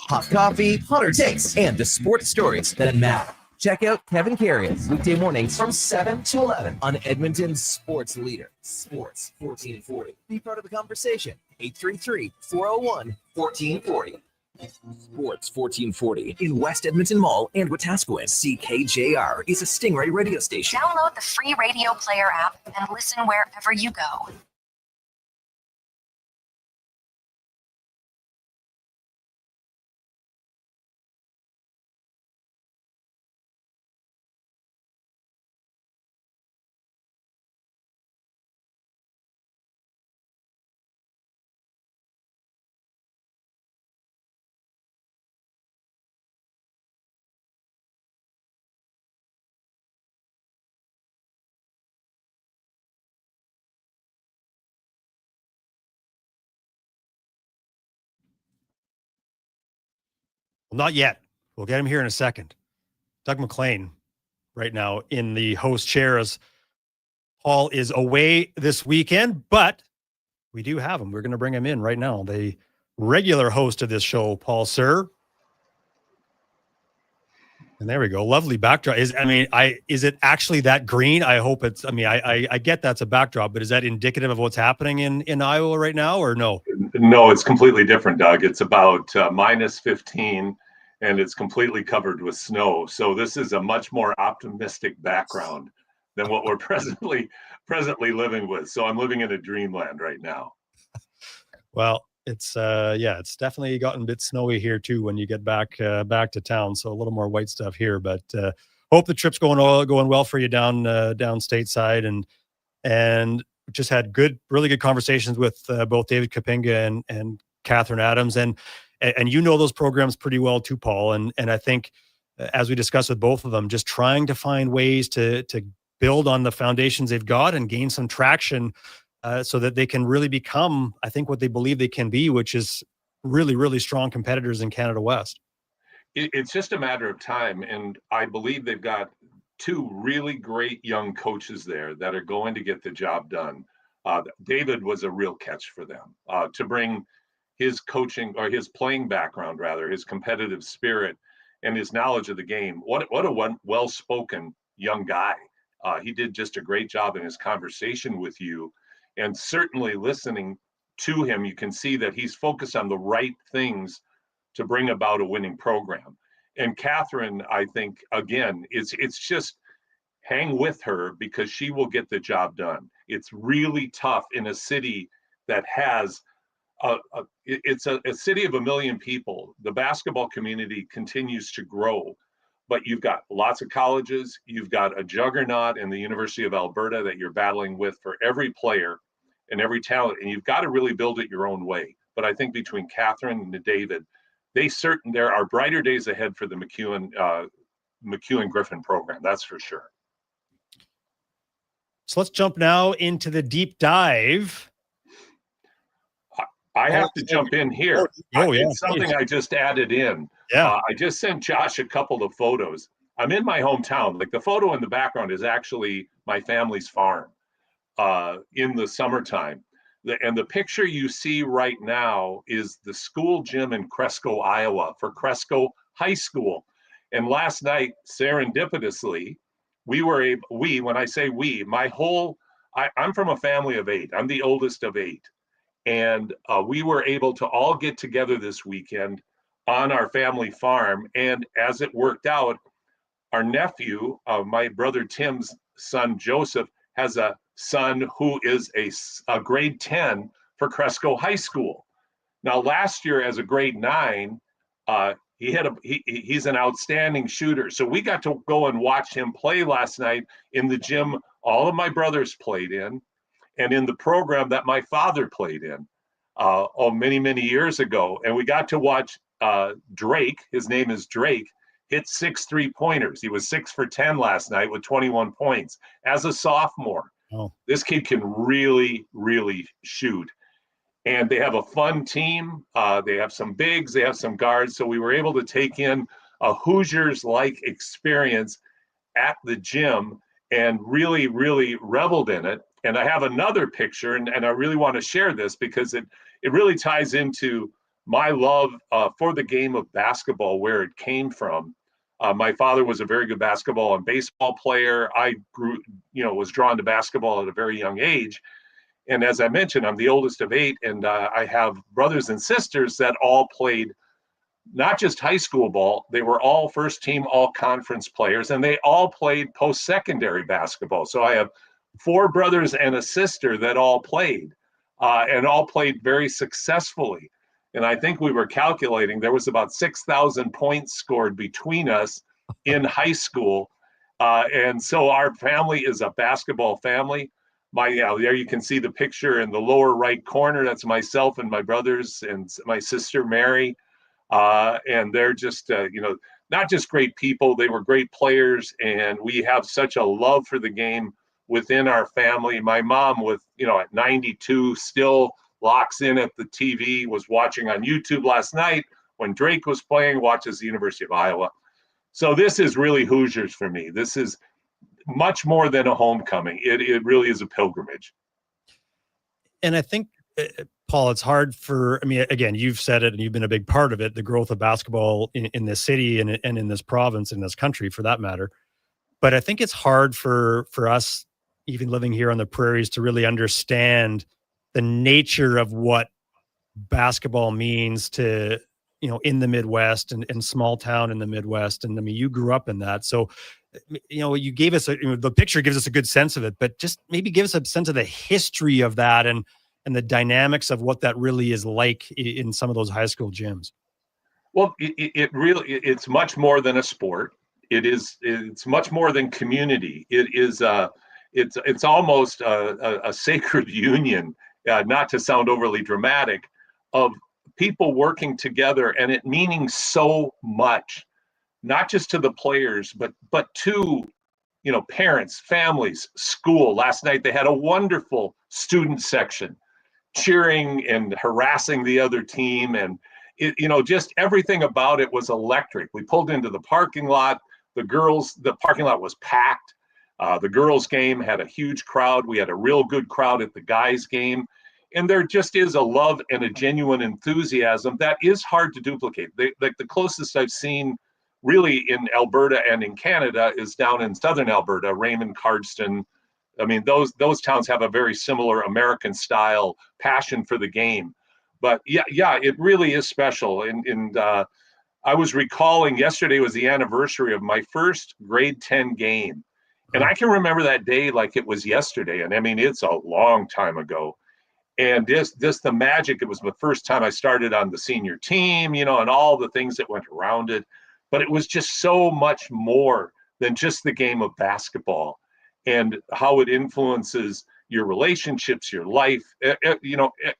Hot coffee, hotter takes, and the sports stories that matter. Check out Kevin Carrions weekday mornings from 7 to 11 on Edmonton's sports leader, Sports 1440. Be part of the conversation. 833-401-1440. Sports 1440 in West Edmonton Mall and Wetaskiwin. CKJR is a Stingray radio station. Download the free radio player app and listen wherever you go. Well, not yet. We'll get him here in a second. Doug McLean right now in the host chair as Paul is away this weekend, but we do have him. We're going to bring him in right now. The regular host of this show, Paul Sir. And there we go. Lovely backdrop. Is it actually that green? I hope it's, I get that's a backdrop, but is that indicative of what's happening in Iowa right now or no? No, it's completely different, Doug. It's about minus 15 and it's completely covered with snow. So this is a much more optimistic background than what we're presently living with. So I'm living in a dreamland right now. Well, it's definitely gotten a bit snowy here too when you get back to town. So a little more white stuff here, but hope the trip's going well for you down stateside, and just had really good conversations with both David Kapinga and Catherine Adams, and you know those programs pretty well too, Paul. And I think as we discussed with both of them, just trying to find ways to build on the foundations they've got and gain some traction. So that they can really become, I think, what they believe they can be, which is really, really strong competitors in Canada West. It's just a matter of time. And I believe they've got 2 really great young coaches there that are going to get the job done. David was a real catch for them to bring his coaching, or his playing background, rather, his competitive spirit and his knowledge of the game. What a well-spoken young guy. He did just a great job in his conversation with you. And certainly listening to him, you can see that he's focused on the right things to bring about a winning program. And Catherine, I think, again, it's just hang with her because she will get the job done. It's really tough in a city that has it's a city of 1 million people. The basketball community continues to grow, but you've got lots of colleges. You've got a juggernaut in the University of Alberta that you're battling with for every player and every talent, and you've got to really build it your own way. But I think between Catherine and David, there are brighter days ahead for the McEwen Griffin program. That's for sure. So let's jump now into the deep dive. I have to jump in here. Oh, yeah. It's something I just added in. Yeah. I just sent Josh a couple of photos. I'm in my hometown. Like, the photo in the background is actually my family's farm in the summertime. And the picture you see right now is the school gym in Cresco, Iowa, for Cresco High School. And last night, serendipitously, when I say we, I'm from a family of 8. I'm the oldest of 8. And we were able to all get together this weekend on our family farm. And as it worked out, our nephew, my brother Tim's son, Joseph, has a son who is a grade 10 for High School. Now, last year as a grade 9, he's an outstanding shooter. So we got to go and watch him play last night in the gym all of my brothers played in, and in the program that my father played in many, many years ago. And we got to watch Drake, his name is Drake, hit 6 3-pointers. He was 6 for 10 last night with 21 points as a sophomore. Oh. This kid can really, really shoot. And they have a fun team. They have some bigs, they have some guards. So we were able to take in a Hoosiers-like experience at the gym and really, really reveled in it. And I have another picture, and I really want to share this because it really ties into my love for the game of basketball, where it came from. My father was a very good basketball and baseball player. I was drawn to basketball at a very young age. And as I mentioned, I'm the oldest of 8, and I have brothers and sisters that all played not just high school ball. They were all first team, all conference players, and they all played post-secondary basketball. So I have 4 brothers and a sister that all played and all played very successfully. And I think we were calculating there was about 6,000 points scored between us in high school. And so our family is a basketball family. There you can see the picture in the lower right corner. That's myself and my brothers and my sister, Mary. And they're just, not just great people. They were great players. And we have such a love for the game within our family. My mom, at 92, still locks in at the TV, was watching on YouTube last night when Drake was playing, watches the University of Iowa. So this is really Hoosiers for me. This is much more than a homecoming. It really is a pilgrimage. And I think, Paul, it's hard again, you've said it and you've been a big part of it, the growth of basketball in this city and in this province, in this country for that matter. But I think it's hard for us, even living here on the prairies, to really understand the nature of what basketball means to, in the Midwest and small town in the Midwest. And I mean, you grew up in that. So, you gave us the picture gives us a good sense of it, but just maybe give us a sense of the history of that and the dynamics of what that really is like in some of those high school gyms. Well, it's much more than a sport. It's much more than community. It's almost a sacred union, not to sound overly dramatic, of people working together and it meaning so much, not just to the players, but to, parents, families, school. Last night they had a wonderful student section cheering and harassing the other team. And just everything about it was electric. We pulled into the parking lot. The parking lot was packed. The girls' game had a huge crowd. We had a real good crowd at the guys' game. And there just is a love and a genuine enthusiasm that is hard to duplicate. The closest I've seen really in Alberta and in Canada is down in southern Alberta, Raymond, Cardston. I mean, those towns have a very similar American style passion for the game. But yeah, it really is special. And I was recalling yesterday was the anniversary of my first grade 10 game. And I can remember that day like it was yesterday. And I mean, it's a long time ago. And the magic, it was the first time I started on the senior team, and all the things that went around it. But it was just so much more than just the game of basketball and how it influences your relationships, your life,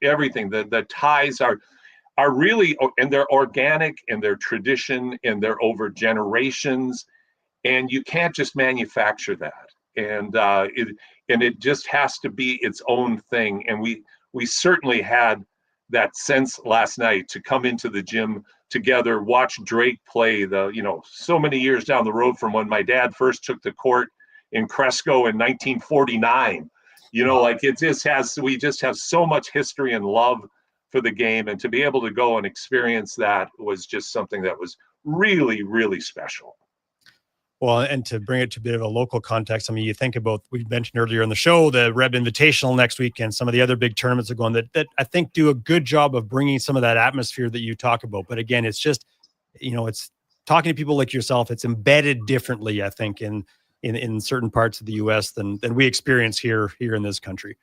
everything. The ties are really, and they're organic and they're tradition and they're over generations. And you can't just manufacture that. And and it just has to be its own thing. And we certainly had that sense last night to come into the gym together, watch Drake play so many years down the road from when my dad first took the court in Cresco in 1949. We just have so much history and love for the game, and to be able to go and experience that was just something that was really, really special. Well, and to bring it to a bit of a local context, I mean, you think about, we mentioned earlier in the show, the Reb Invitational next week and some of the other big tournaments are going that I think do a good job of bringing some of that atmosphere that you talk about. But again, it's just, it's talking to people like yourself. It's embedded differently, I think, in certain parts of the U.S. than we experience here in this country.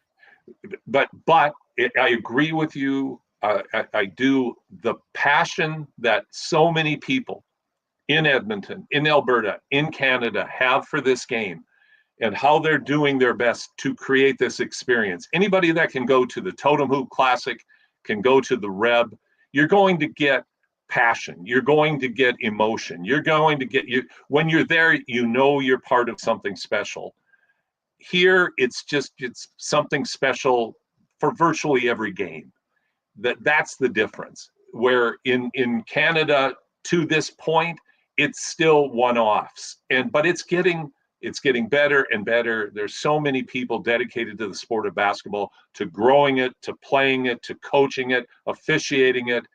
But I agree with you. I do. The passion that so many people in Edmonton, in Alberta, in Canada have for this game and how they're doing their best to create this experience. Anybody that can go to the Totem Hoop Classic can go to the Reb. You're going to get passion. You're going to get emotion. You're going to get when you're there, you're part of something special. Here, it's something special for virtually every game. That's the difference. Where in Canada, to this point, it's still one-offs, but it's getting better and better. There's so many people dedicated to the sport of basketball, to growing it, to playing it, to coaching it, officiating it,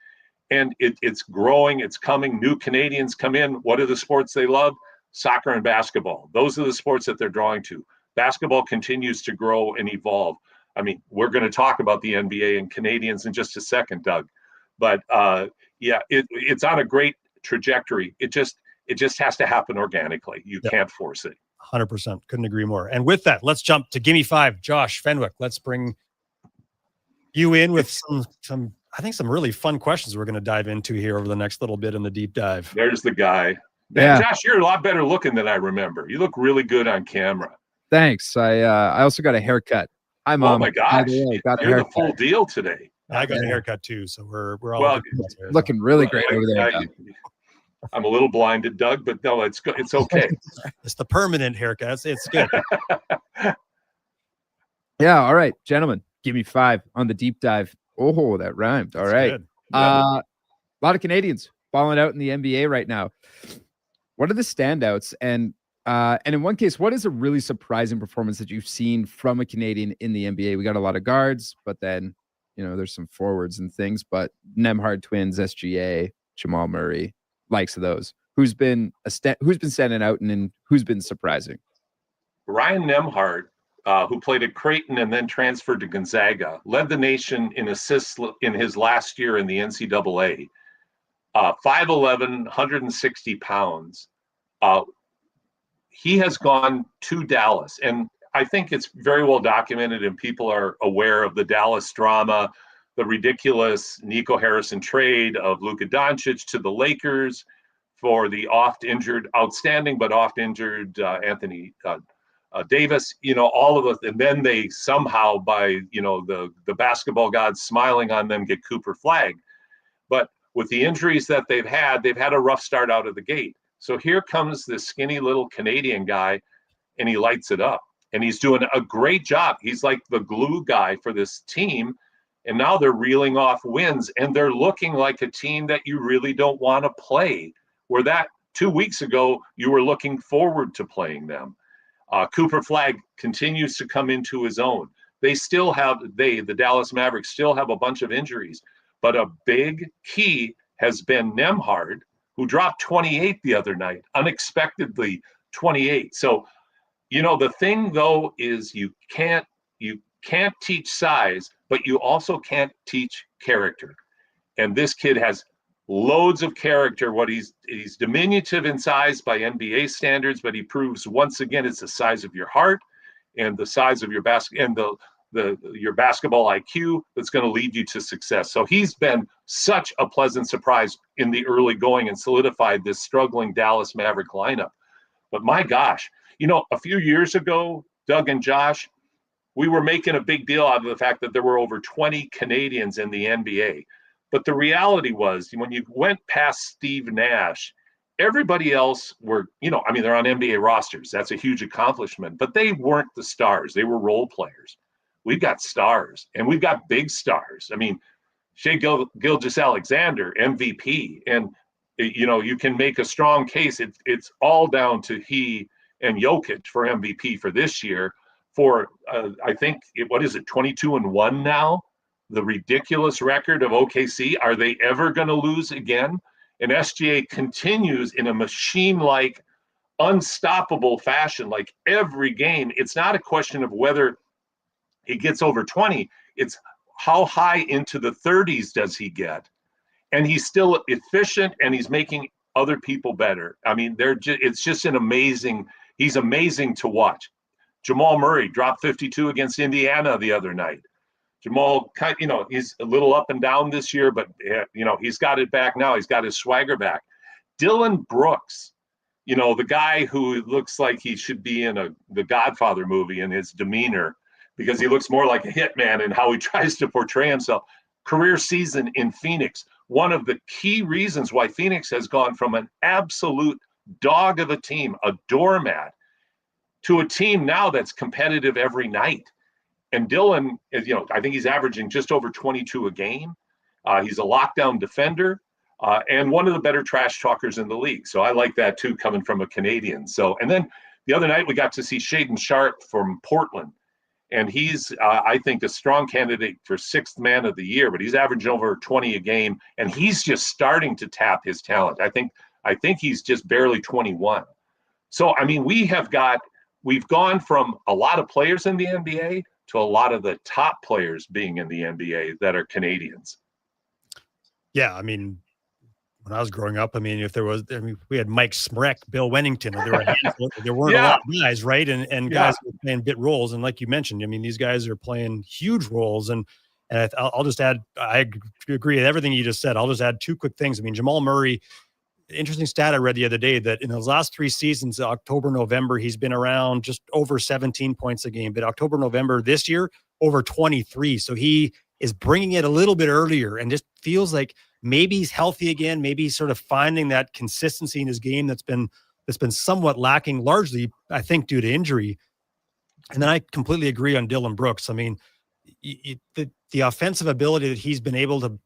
and it's growing. It's coming. New Canadians come in. What are the sports they love? Soccer and basketball. Those are the sports that they're drawing to. Basketball continues to grow and evolve. I mean, we're going to talk about the NBA and Canadians in just a second, Doug, but it's on a great trajectory. It just has to happen organically. You can't force it. 100%. Couldn't agree more. And with that, let's jump to Gimme 5. Josh Fenwick, let's bring you in with some really fun questions we're going to dive into here over the next little bit in the deep dive. There's the guy. Man, Josh, you're a lot better looking than I remember. You look really good on camera. Thanks. I also got a haircut. Oh my gosh, you're the full deal today. I got a haircut too, so we're all looking really great over there. I'm a little blinded, Doug, but no, it's good. It's okay. It's the permanent haircut. It's good. Yeah. All right, gentlemen, give me 5 on the deep dive. Oh, that rhymed. All right. A lot of Canadians balling out in the NBA right now. What are the standouts? And in one case, what is a really surprising performance that you've seen from a Canadian in the NBA? We got a lot of guards, but then, there's some forwards and things, but Nemhard twins, SGA, Jamal Murray, likes of those. Who's been standing out and who's been surprising? Ryan Nemhard, who played at Creighton and then transferred to Gonzaga, led the nation in assists in his last year in the NCAA. 5'11", 160 pounds. He has gone to Dallas, and I think it's very well documented and people are aware of the Dallas drama, the ridiculous Nico Harrison trade of Luka Doncic to the Lakers for the outstanding but oft-injured Anthony Davis, all of us. And then they somehow, by, the basketball gods smiling on them, get Cooper flagged. But with the injuries that they've had a rough start out of the gate. So here comes this skinny little Canadian guy, and he lights it up. And he's doing a great job. He's like the glue guy for this team. And now they're reeling off wins, and they're looking like a team that you really don't want to play, where that 2 weeks ago, you were looking forward to playing them. Cooper Flagg continues to come into his own. The Dallas Mavericks still have a bunch of injuries, but a big key has been Nemhard, who dropped 28 the other night, unexpectedly 28. So, the thing though is you can't teach size, but you also can't teach character. And this kid has loads of character. He's diminutive in size by NBA standards, but he proves once again it's the size of your heart and the size of your your basketball IQ that's going to lead you to success. So he's been such a pleasant surprise in the early going and solidified this struggling Dallas Maverick lineup. But my gosh, a few years ago, Doug and Josh, we were making a big deal out of the fact that there were over 20 Canadians in the NBA. But the reality was, when you went past Steve Nash Everybody else were, I mean, they're on NBA rosters. That's a huge accomplishment, but they weren't the stars. They were role players. We've got stars, and we've got big stars. I mean, Shai Gilgeous-Alexander, MVP, and you can make a strong case. It's all down to he and Jokic for MVP for this year. For I think what is it, 22-1 now? The ridiculous record of OKC. Are they ever going to lose again? And SGA continues in a machine-like, unstoppable fashion. Like every game, it's not a question of whether he gets over 20. It's how high into the 30s does he get? And he's still efficient, and he's making other people better. I mean, it's just he's amazing to watch. Jamal Murray dropped 52 against Indiana the other night. Jamal, he's a little up and down this year, but he's got it back now. He's got his swagger back. Dillon Brooks, the guy who looks like he should be in the Godfather movie in his demeanor, because he looks more like a hitman in how he tries to portray himself. Career season in Phoenix. One of the key reasons why Phoenix has gone from an absolute dog of a team, a doormat, to a team now that's competitive every night. And Dillon, I think he's averaging just over 22 a game. He's a lockdown defender and one of the better trash talkers in the league. So I like that too, coming from a Canadian. And then the other night we got to see Shaedon Sharpe from Portland. And he's, I think, a strong candidate for 6th man of the year, but he's averaging over 20 a game, and he's just starting to tap his talent. I think he's just barely 21. So, I mean, we've gone from a lot of players in the NBA to a lot of the top players being in the NBA that are Canadians. Yeah, I mean, when I was growing up, we had Mike Smrek, Bill Wennington. There weren't a lot of guys, right? And guys who were playing bit roles. And like you mentioned, these guys are playing huge roles. And I'll just add, I agree with everything you just said. I'll just add 2 quick things. Jamal Murray, interesting stat I read the other day, that in his last 3 seasons, October, November, he's been around just over 17 points a game. But October, November this year, over 23. So he is bringing it a little bit earlier, and just feels like maybe he's healthy again. Maybe he's sort of finding that consistency in his game that's been somewhat lacking, largely, I think, due to injury. And then I completely agree on Dillon Brooks. The offensive ability that he's been able to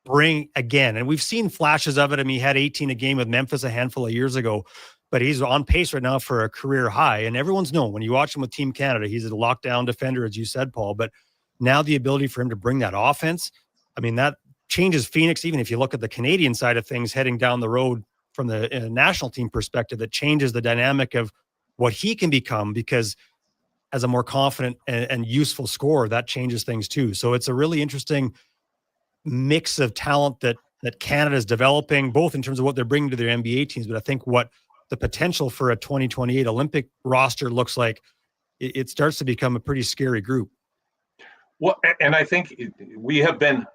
bring again, and we've seen flashes of it. He had 18 a game with Memphis a handful of years ago, but he's on pace right now for a career high. And everyone's known, when you watch him with Team Canada, he's a lockdown defender, as you said, Paul. But now the ability for him to bring that offense, that changes Phoenix. Even if you look at the Canadian side of things heading down the road from the national team perspective, that changes the dynamic of what he can become, because as a more confident and useful scorer, that changes things too. So it's a really interesting mix of talent that Canada is developing, both in terms of what they're bringing to their NBA teams, but I think what the potential for a 2028 Olympic roster looks like, it starts to become a pretty scary group. Well, and I think we have been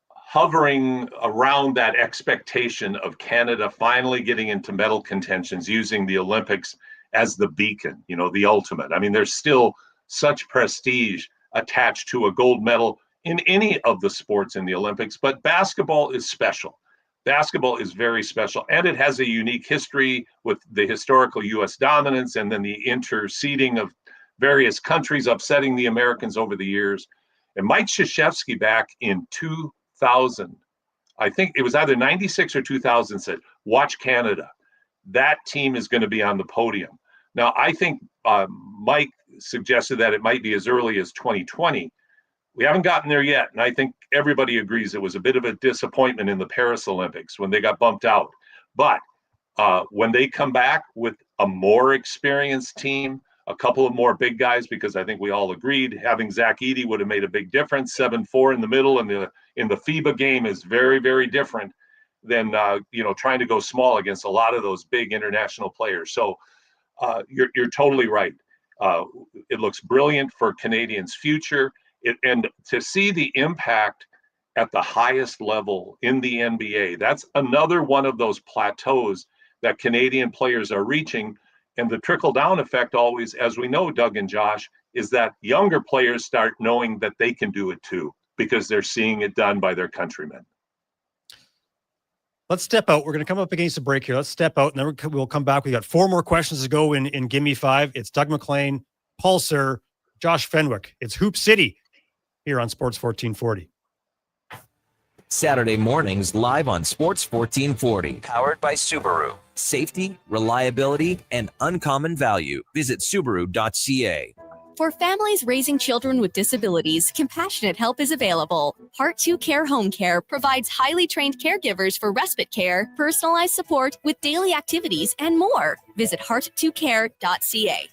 hovering around that expectation of Canada finally getting into medal contentions, using the Olympics as the beacon, the ultimate. There's still such prestige attached to a gold medal in any of the sports in the Olympics, but basketball is special. Basketball is very special, and it has a unique history with the historical U.S. dominance, and then the interseeding of various countries upsetting the Americans over the years. And Mike Krzyzewski, back in 2000, I think it was either 96 or 2000, said, "Watch Canada. That team is going to be on the podium." Now, I think Mike suggested that it might be as early as 2020. We haven't gotten there yet, and I think everybody agrees it was a bit of a disappointment in the Paris Olympics when they got bumped out. But when they come back with a more experienced team, a couple of more big guys, because I think we all agreed having Zach Edey would have made a big difference. 7'4" in the middle, and in the FIBA game is very, very different than trying to go small against a lot of those big international players. So you're totally right. It looks brilliant for Canadians' future. And to see the impact at the highest level in the NBA, that's another one of those plateaus that Canadian players are reaching. And the trickle-down effect always, as we know, Doug and Josh, is that younger players start knowing that they can do it too, because they're seeing it done by their countrymen. Let's step out. We're going to come up against a break here. Let's step out, and then we'll come back. We got 4 more questions to go in Gimme 5. It's Doug McLean, Paul Sir, Josh Fenwick. It's Hoop City here on Sports 1440. Saturday mornings live on Sports 1440. Powered by Subaru. Safety, reliability, and uncommon value. Visit Subaru.ca. For families raising children with disabilities, compassionate help is available. Heart 2 Care Home Care provides highly trained caregivers for respite care, personalized support with daily activities, and more. Visit heart2care.ca.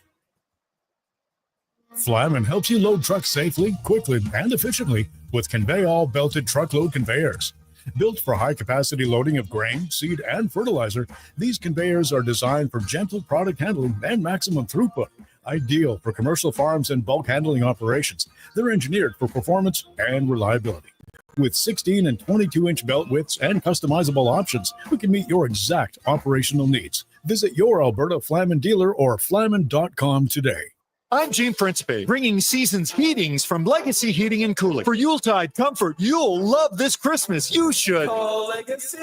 Flamin helps you load trucks safely, quickly, and efficiently with conveyor belted truckload conveyors. Built for high-capacity loading of grain, seed, and fertilizer, these conveyors are designed for gentle product handling and maximum throughput. Ideal for commercial farms and bulk handling operations. They're engineered for performance and reliability. With 16 and 22-inch belt widths and customizable options, we can meet your exact operational needs. Visit your Alberta Flamin dealer or flamin.com today. I'm Gene Principe, bringing season's heatings from Legacy Heating and Cooling. For Yuletide comfort you'll love this Christmas. You should Call Legacy.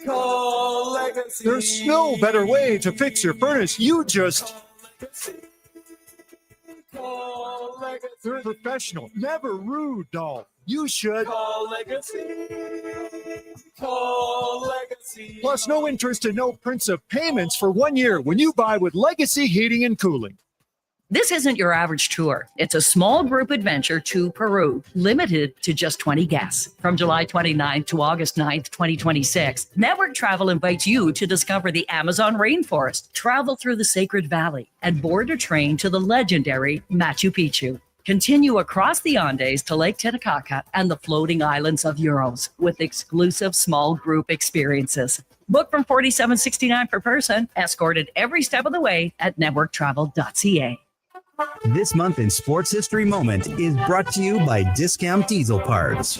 Call Legacy. There's no better way to fix your furnace. You just... Call Legacy. They're professional, never rude, doll. You should Call Legacy. Call Legacy. Plus, no interest and no prints of payments for 1 year when you buy with Legacy Heating and Cooling. This isn't your average tour. It's a small group adventure to Peru, limited to just 20 guests. From July 29th to August 9th, 2026, Network Travel invites you to discover the Amazon rainforest, travel through the Sacred Valley, and board a train to the legendary Machu Picchu. Continue across the Andes to Lake Titicaca and the floating islands of Uros with exclusive small group experiences. Book from $47.69 per person, escorted every step of the way at networktravel.ca. This month in Sports History Moment is brought to you by Discount Diesel Parts.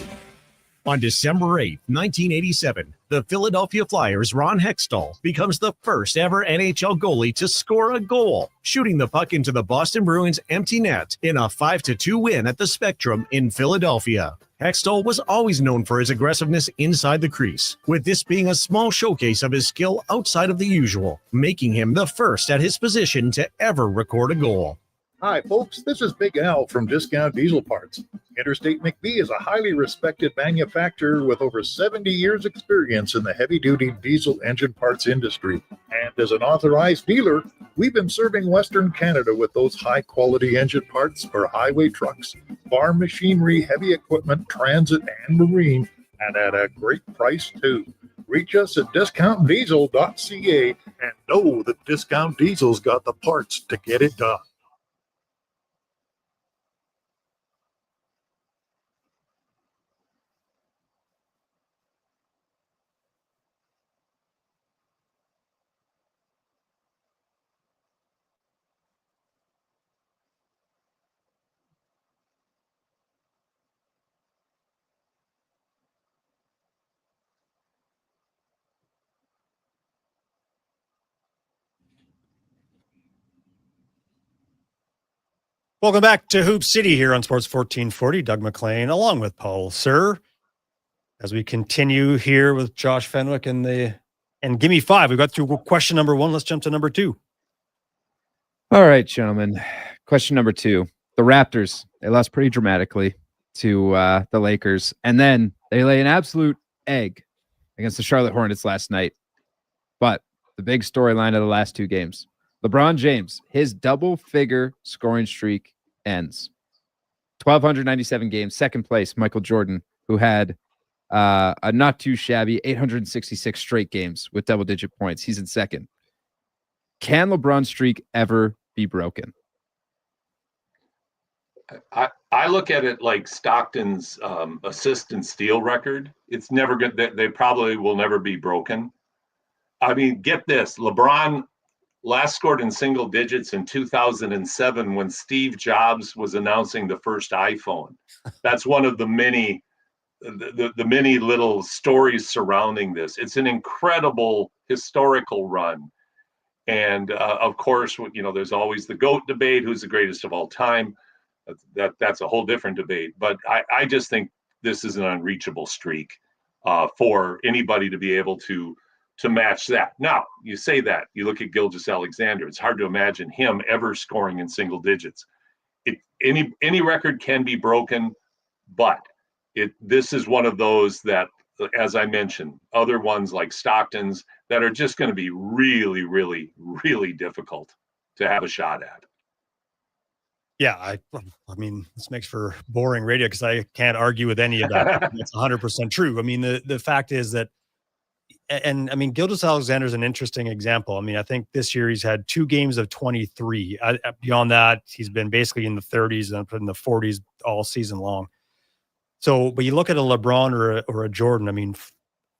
On December 8th, 1987, the Philadelphia Flyers' Ron Hextall becomes the first ever NHL goalie to score a goal, shooting the puck into the Boston Bruins' empty net in a 5-2 win at the Spectrum in Philadelphia. Hextall was always known for his aggressiveness inside the crease, with this being a small showcase of his skill outside of the usual, making him the first at his position to ever record a goal. Hi, folks. This is Big Al from Discount Diesel Parts. Interstate McBee is a highly respected manufacturer with over 70 years' experience in the heavy-duty diesel engine parts industry. And as an authorized dealer, we've been serving Western Canada with those high-quality engine parts for highway trucks, farm machinery, heavy equipment, transit, and marine, and at a great price, too. Reach us at discountdiesel.ca and know that Discount Diesel's got the parts to get it done. Welcome back to Hoop City here on Sports 1440. Doug McLean along with Paul Sir. As we continue here with Josh Fenwick and Gimme 5. We got through question number 1. Let's jump to number 2. All right, gentlemen. Question number 2. The Raptors, they lost pretty dramatically to the Lakers. And then they lay an absolute egg against the Charlotte Hornets last night. But the big storyline of the last 2 games. LeBron James, his double-figure scoring streak ends. 1,297 games. Second place, Michael Jordan, who had a not-too-shabby 866 straight games with double-digit points. He's in second. Can LeBron's streak ever be broken? I look at it like Stockton's assist and steal record. It's never good. They probably will never be broken. I mean, get this. LeBron last scored in single digits in 2007 when Steve Jobs was announcing the first iPhone. That's one of the many little stories surrounding this. It's an incredible historical run. And of course, there's always the GOAT debate, who's the greatest of all time. That's a whole different debate. But I just think this is an unreachable streak. for anybody to be able to match that. Now, you say that, you look at Gilgeous-Alexander, it's hard to imagine him ever scoring in single digits. Any record can be broken, but this is one of those that, as I mentioned, other ones like Stockton's that are just going to be really, really, really difficult to have a shot at. Yeah, I mean, this makes for boring radio because I can't argue with any of that. It's 100% true. I mean, the fact is that, and I mean, Gilgeous-Alexander is an interesting example. I mean, I think this year he's had 2 games of 23. Beyond that, he's been basically in the 30s and in the 40s all season long. So, but you look at a LeBron or a Jordan, I mean,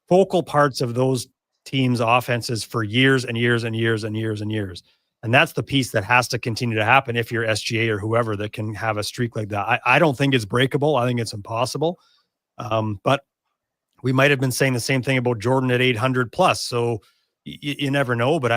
focal parts of those teams' offenses for years and years and years and years and years. And that's the piece that has to continue to happen if you're SGA or whoever that can have a streak like that. I don't think it's breakable. I think it's impossible. But we might have been saying the same thing about Jordan at 800 plus. So you never know. But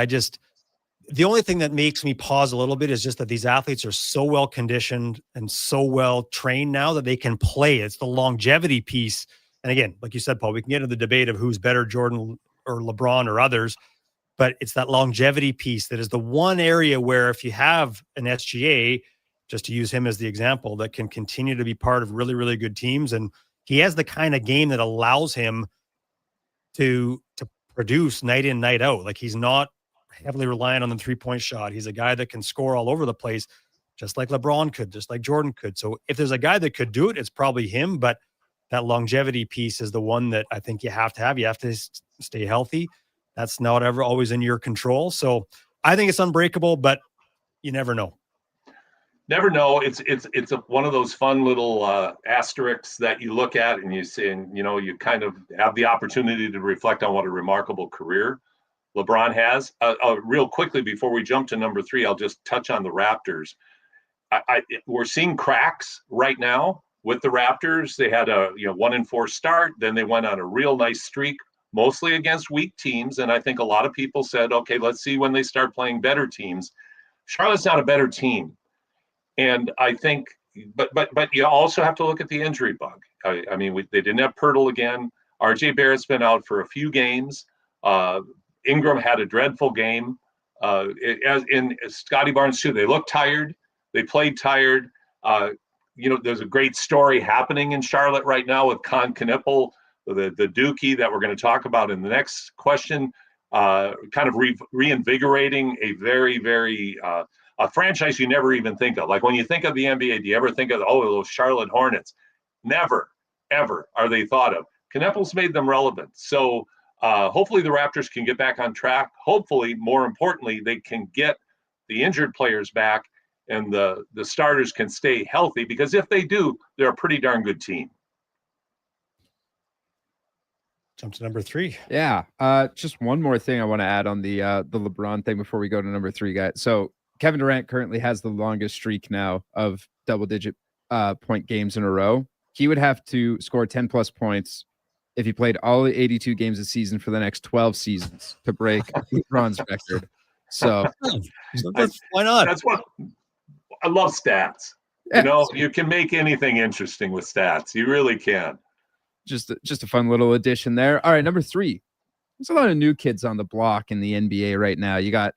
the only thing that makes me pause a little bit is just that these athletes are so well conditioned and so well trained now that they can play. It's the longevity piece. And again, like you said, Paul, we can get into the debate of who's better, Jordan or LeBron or others, but it's that longevity piece that is the one area where if you have an SGA, just to use him as the example, that can continue to be part of really, really good teams. And he has the kind of game that allows him to produce night in, night out. Like he's not heavily reliant on the 3-point shot. He's a guy that can score all over the place, just like LeBron could, just like Jordan could. So if there's a guy that could do it, it's probably him. But that longevity piece is the one that I think you have to have. You have to stay healthy. That's not ever always in your control. So I think it's unbreakable, but you never know. Never know. It's one of those fun little asterisks that you look at and you say, and you kind of have the opportunity to reflect on what a remarkable career LeBron has. Real quickly before we jump to number 3, I'll just touch on the Raptors. We're seeing cracks right now with the Raptors. They had a 1-4 start, then they went on a real nice streak, mostly against weak teams. And I think a lot of people said, okay, let's see when they start playing better teams. Charlotte's not a better team. And I think, but you also have to look at the injury bug. I mean, they didn't have Pirtle again. RJ Barrett's been out for a few games. Ingram had a dreadful game. As in Scotty Barnes too, they looked tired. They played tired. There's a great story happening in Charlotte right now with Con Knipple, the Dookie that we're going to talk about in the next question, kind of reinvigorating a very, very a franchise you never even think of. Like when you think of the NBA, do you ever think of, those Charlotte Hornets? Never, ever are they thought of. Knipple's made them relevant. So hopefully the Raptors can get back on track. Hopefully, more importantly, they can get the injured players back and the starters can stay healthy, because if they do, they're a pretty darn good team. Jump to number 3. Yeah. Just one more thing I want to add on the LeBron thing before we go to number 3, guys. So Kevin Durant currently has the longest streak now of double-digit point games in a row. He would have to score 10-plus points if he played all 82 games a season for the next 12 seasons to break LeBron's record. So why not? That's what I love stats. Yeah. You can make anything interesting with stats. You really can. Just a fun little addition there. All right, number 3. There's a lot of new kids on the block in the NBA right now. You got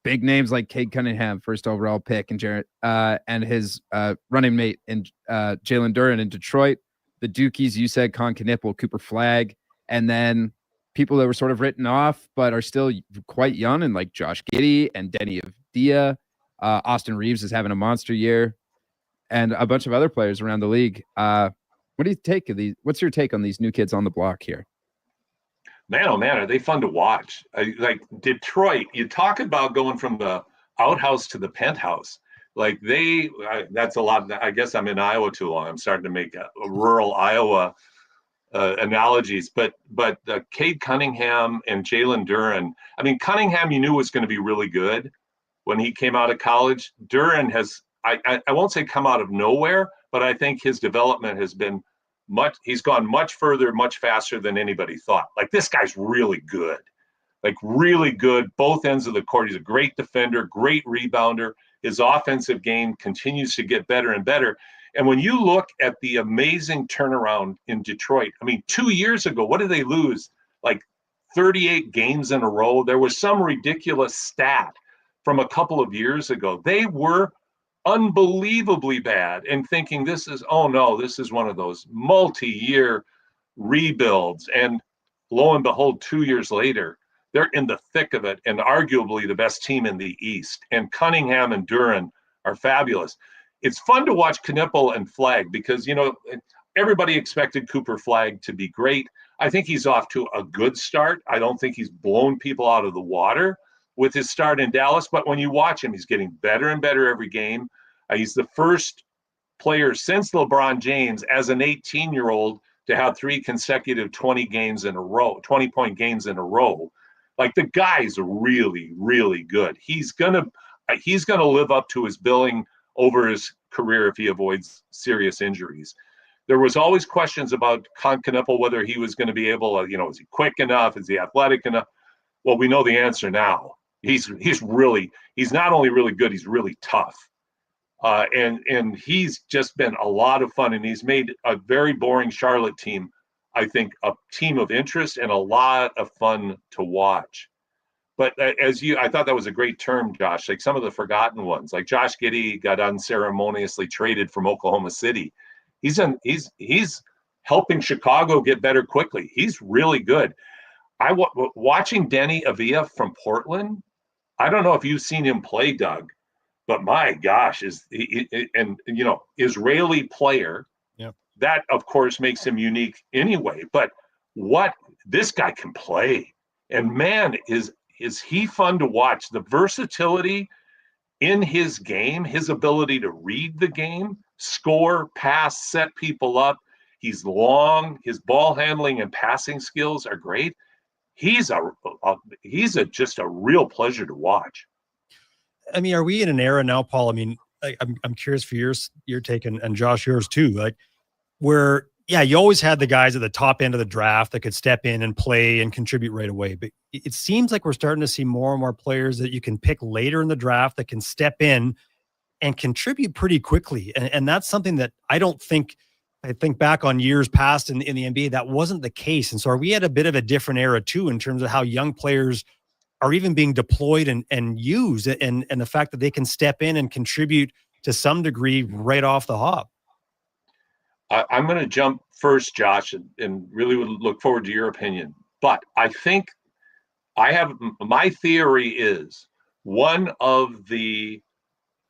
big names like Cade Cunningham, first overall pick, and Jarrett and his running mate and Jalen Duren in Detroit. The Dookies, you said, Con Knipple, Cooper Flagg, and then people that were sort of written off but are still quite young, and like Josh Giddey and Denny Avdia. Austin Reeves is having a monster year, and a bunch of other players around the league. What do you take of these? What's your take on these new kids on the block here? Man, oh man, are they fun to watch? Like Detroit, you talk about going from the outhouse to the penthouse. Like that's a lot. I guess I'm in Iowa too long. I'm starting to make a rural Iowa analogies. But Cade Cunningham and Jalen Duren. I mean, Cunningham you knew was going to be really good when he came out of college. Duren has, I won't say come out of nowhere, but I think his development has been he's gone much further, much faster than anybody thought. Like, this guy's really good, like really good, both ends of the court. He's a great defender, great rebounder. His offensive game continues to get better and better. And when you look at the amazing turnaround in Detroit, I mean, 2 years ago, what did they lose? Like 38 games in a row. There was some ridiculous stat from a couple of years ago. They were unbelievably bad, and thinking this is one of those multi-year rebuilds. And lo and behold, 2 years later, they're in the thick of it and arguably the best team in the East. And Cunningham and Duran are fabulous. It's fun to watch Knippel and Flagg because, everybody expected Cooper Flagg to be great. I think he's off to a good start. I don't think he's blown people out of the water with his start in Dallas, but when you watch him, he's getting better and better every game. He's the first player since LeBron James as an 18-year-old to have 3 consecutive 20-point games in a row. Like, the guy's really, really good. He's gonna live up to his billing over his career if he avoids serious injuries. There was always questions about Knippel, whether he was going to be able to, is he quick enough? Is he athletic enough? Well, we know the answer now. He's not only really good, he's really tough. And he's just been a lot of fun, and he's made a very boring Charlotte team, I think, a team of interest and a lot of fun to watch. But I thought that was a great term, Josh, like some of the forgotten ones, like Josh Giddey got unceremoniously traded from Oklahoma City. He's helping Chicago get better quickly. He's really good. Watching Denny Avila from Portland, I don't know if you've seen him play, Doug, but my gosh, Israeli player. Yep. That of course makes him unique anyway. But what this guy can play, and man, is he fun to watch. The versatility in his game, his ability to read the game, score, pass, set people up. He's long. His ball handling and passing skills are great. He's just a real pleasure to watch. I mean, are we in an era now, Paul? I mean, I'm curious for your take, and Josh, yours too. Like, where you always had the guys at the top end of the draft that could step in and play and contribute right away. But it seems like we're starting to see more and more players that you can pick later in the draft that can step in and contribute pretty quickly. And that's something that I think back on years past in the NBA, that wasn't the case. And so are we at a bit of a different era too, in terms of how young players are even being deployed and used, and the fact that they can step in and contribute to some degree right off the hop? I'm going to jump first, Josh, and really would look forward to your opinion. But I think my theory is one of the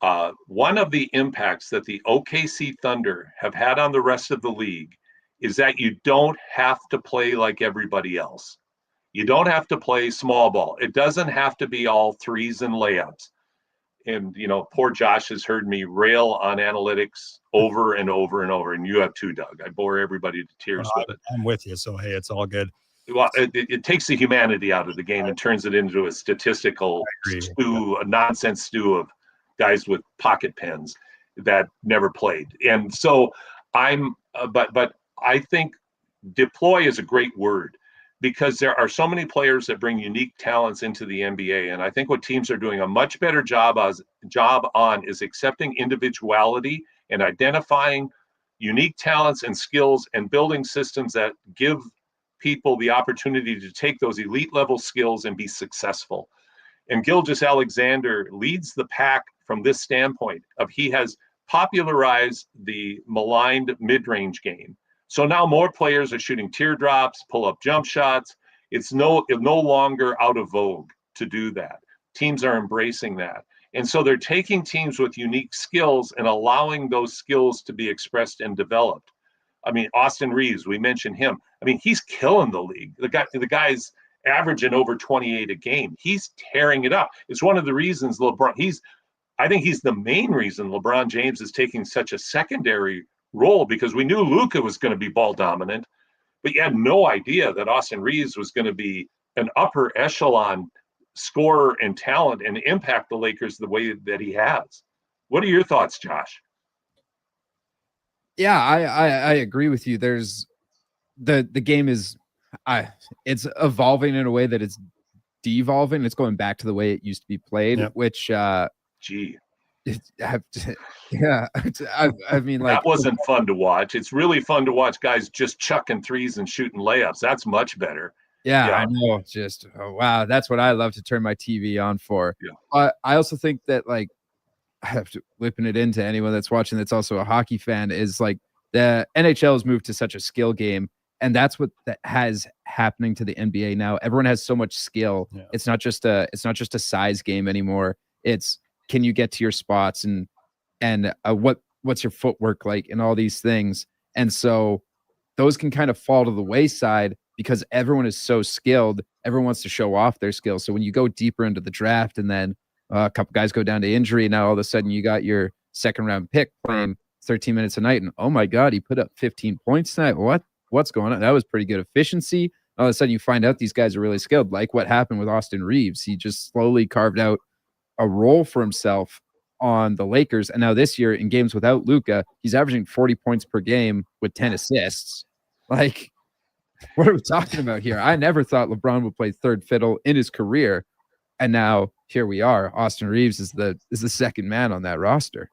impacts that the OKC Thunder have had on the rest of the league is that you don't have to play like everybody else. You don't have to play small ball. It doesn't have to be all threes and layups. And, poor Josh has heard me rail on analytics over and over and over. And you have too, Doug. I bore everybody to tears with it. I'm with you. So, hey, it's all good. Well, it takes the humanity out of the game and turns it into a statistical stew, a nonsense stew of guys with pocket pens that never played. And so but I think deploy is a great word, because there are so many players that bring unique talents into the NBA. And I think what teams are doing a much better job on is accepting individuality and identifying unique talents and skills and building systems that give people the opportunity to take those elite level skills and be successful. And Gilgeous-Alexander leads the pack from this standpoint of he has popularized the maligned mid-range game. So now more players are shooting teardrops, pull-up jump shots. It's no longer out of vogue to do that. Teams are embracing that. And so they're taking teams with unique skills and allowing those skills to be expressed and developed. I mean, Austin Reeves, we mentioned him. I mean, he's killing the league. The guy's averaging over 28 a game. He's tearing it up. It's one of the reasons I think he's the main reason LeBron James is taking such a secondary role, because we knew Luka was going to be ball dominant, but you had no idea that Austin Reeves was going to be an upper echelon scorer and talent and impact the Lakers the way that he has. What are your thoughts, Josh? Yeah, I agree with you. There's the game is it's evolving in a way that it's devolving. It's going back to the way it used to be played, which Yeah, I mean, like, that wasn't fun to watch. It's really fun to watch guys just chucking threes and shooting layups. That's much better. yeah, I know. Just wow, that's what I love to turn my TV on for. Yeah. I also think that, like, I have to whipping it into anyone that's watching that's also a hockey fan is like the NHL has moved to such a skill game, and that's what that has happening to the NBA now. Everyone has so much skill. Yeah. It's not just a size game anymore. It's can you get to your spots and what's your footwork like and all these things. And so those can kind of fall to the wayside because everyone is so skilled. Everyone wants to show off their skills. So when you go deeper into the draft and then a couple guys go down to injury, now all of a sudden you got your second round pick playing 13 minutes a night, and oh my God, he put up 15 points tonight. What's going on? That was pretty good efficiency. All of a sudden you find out these guys are really skilled, like what happened with Austin Reeves. He just slowly carved out a role for himself on the Lakers. And now this year in games without Luka, he's averaging 40 points per game with 10 assists. Like, what are we talking about here? I never thought LeBron would play third fiddle in his career. And now here we are. Austin Reeves is the second man on that roster.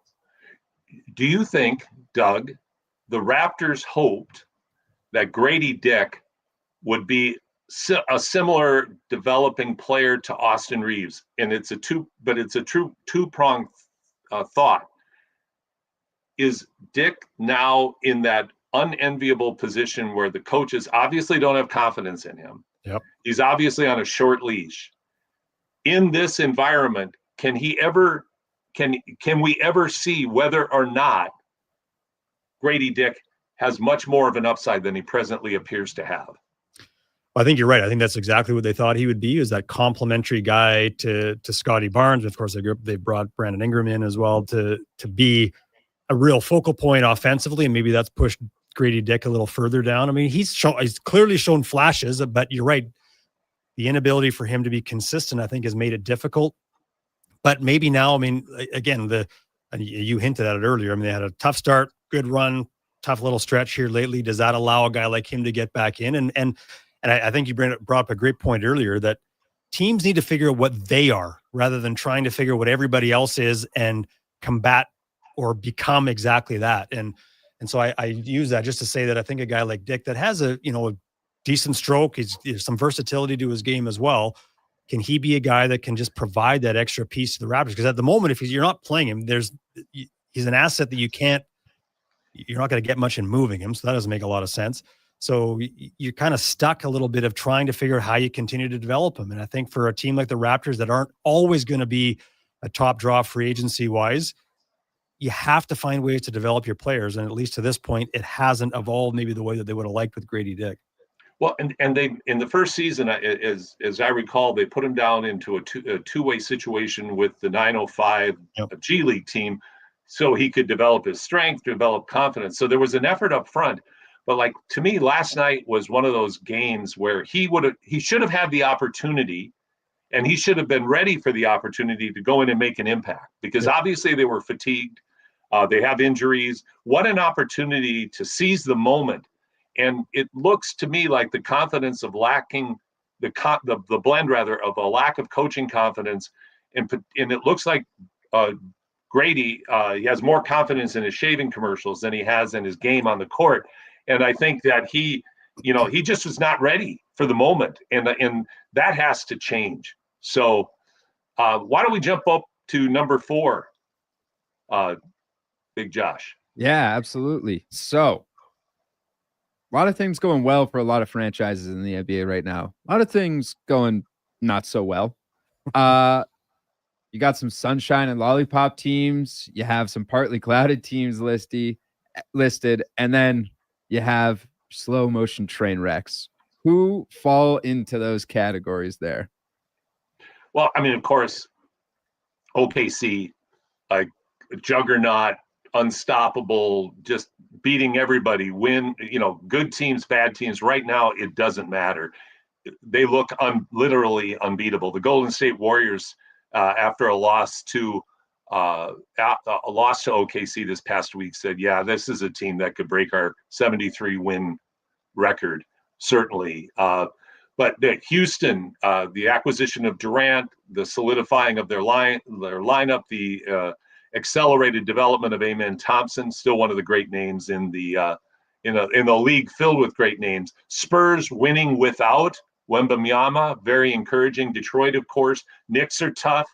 Do you think, Doug, the Raptors hoped that Grady Dick would be a similar developing player to Austin Reeves? And it's a true two-pronged thought. Is Dick now in that unenviable position where the coaches obviously don't have confidence in him? Yep. He's obviously on a short leash. In this environment, can we ever see whether or not Grady Dick has much more of an upside than he presently appears to have? I think you're right. I think that's exactly what they thought he would be, is that complimentary guy to Scotty Barnes. Of course, they brought Brandon Ingram in as well to be a real focal point offensively, and maybe that's pushed Grady Dick a little further down. I mean, he's clearly shown flashes, but you're right. The inability for him to be consistent, I think, has made it difficult. But maybe now, I mean, again, and you hinted at it earlier. I mean, they had a tough start, good run, tough little stretch here lately. Does that allow a guy like him to get back in? And I think you brought up a great point earlier that teams need to figure out what they are rather than trying to figure out what everybody else is and combat or become exactly that. And so I use that just to say that I think a guy like Dick that has a decent stroke, there's some versatility to his game as well. Can he be a guy that can just provide that extra piece to the Raptors? Because at the moment, if you're not playing him, he's an asset that you're not going to get much in moving him. So that doesn't make a lot of sense. So you're kind of stuck a little bit of trying to figure out how you continue to develop him. And I think for a team like the Raptors that aren't always going to be a top draw free agency wise, you have to find ways to develop your players. And at least to this point, it hasn't evolved maybe the way that they would have liked with Grady Dick. Well, and they, in the first season, as I recall, they put him down into a two-way situation with the 905 G League team so he could develop his strength, develop confidence. So there was an effort up front. But like, to me, last night was one of those games where he should have had the opportunity, and he should have been ready for the opportunity to go in and make an impact, because obviously they were fatigued. They have injuries. What an opportunity to seize the moment. And it looks to me like the confidence of lacking the blend rather of a lack of coaching confidence. And it looks like Grady, he has more confidence in his shaving commercials than he has in his game on the court. And I think that he just was not ready for the moment. And that has to change. So why don't we jump up to number 4, Big Josh? Yeah, absolutely. So a lot of things going well for a lot of franchises in the NBA right now. A lot of things going not so well. You got some sunshine and lollipop teams. You have some partly clouded teams listed. And then you have slow motion train wrecks. Who fall into those categories there? Well, I mean, of course, OKC, like juggernaut, unstoppable, just beating everybody, good teams, bad teams. Right now, it doesn't matter. They look literally unbeatable. The Golden State Warriors, after a loss to OKC this past week, said, yeah, this is a team that could break our 73 win record, certainly. But Houston, the acquisition of Durant, the solidifying of their lineup, the accelerated development of Amen Thompson, still one of the great names in the league filled with great names. Spurs winning without Wembanyama, very encouraging. Detroit, of course. Knicks are tough.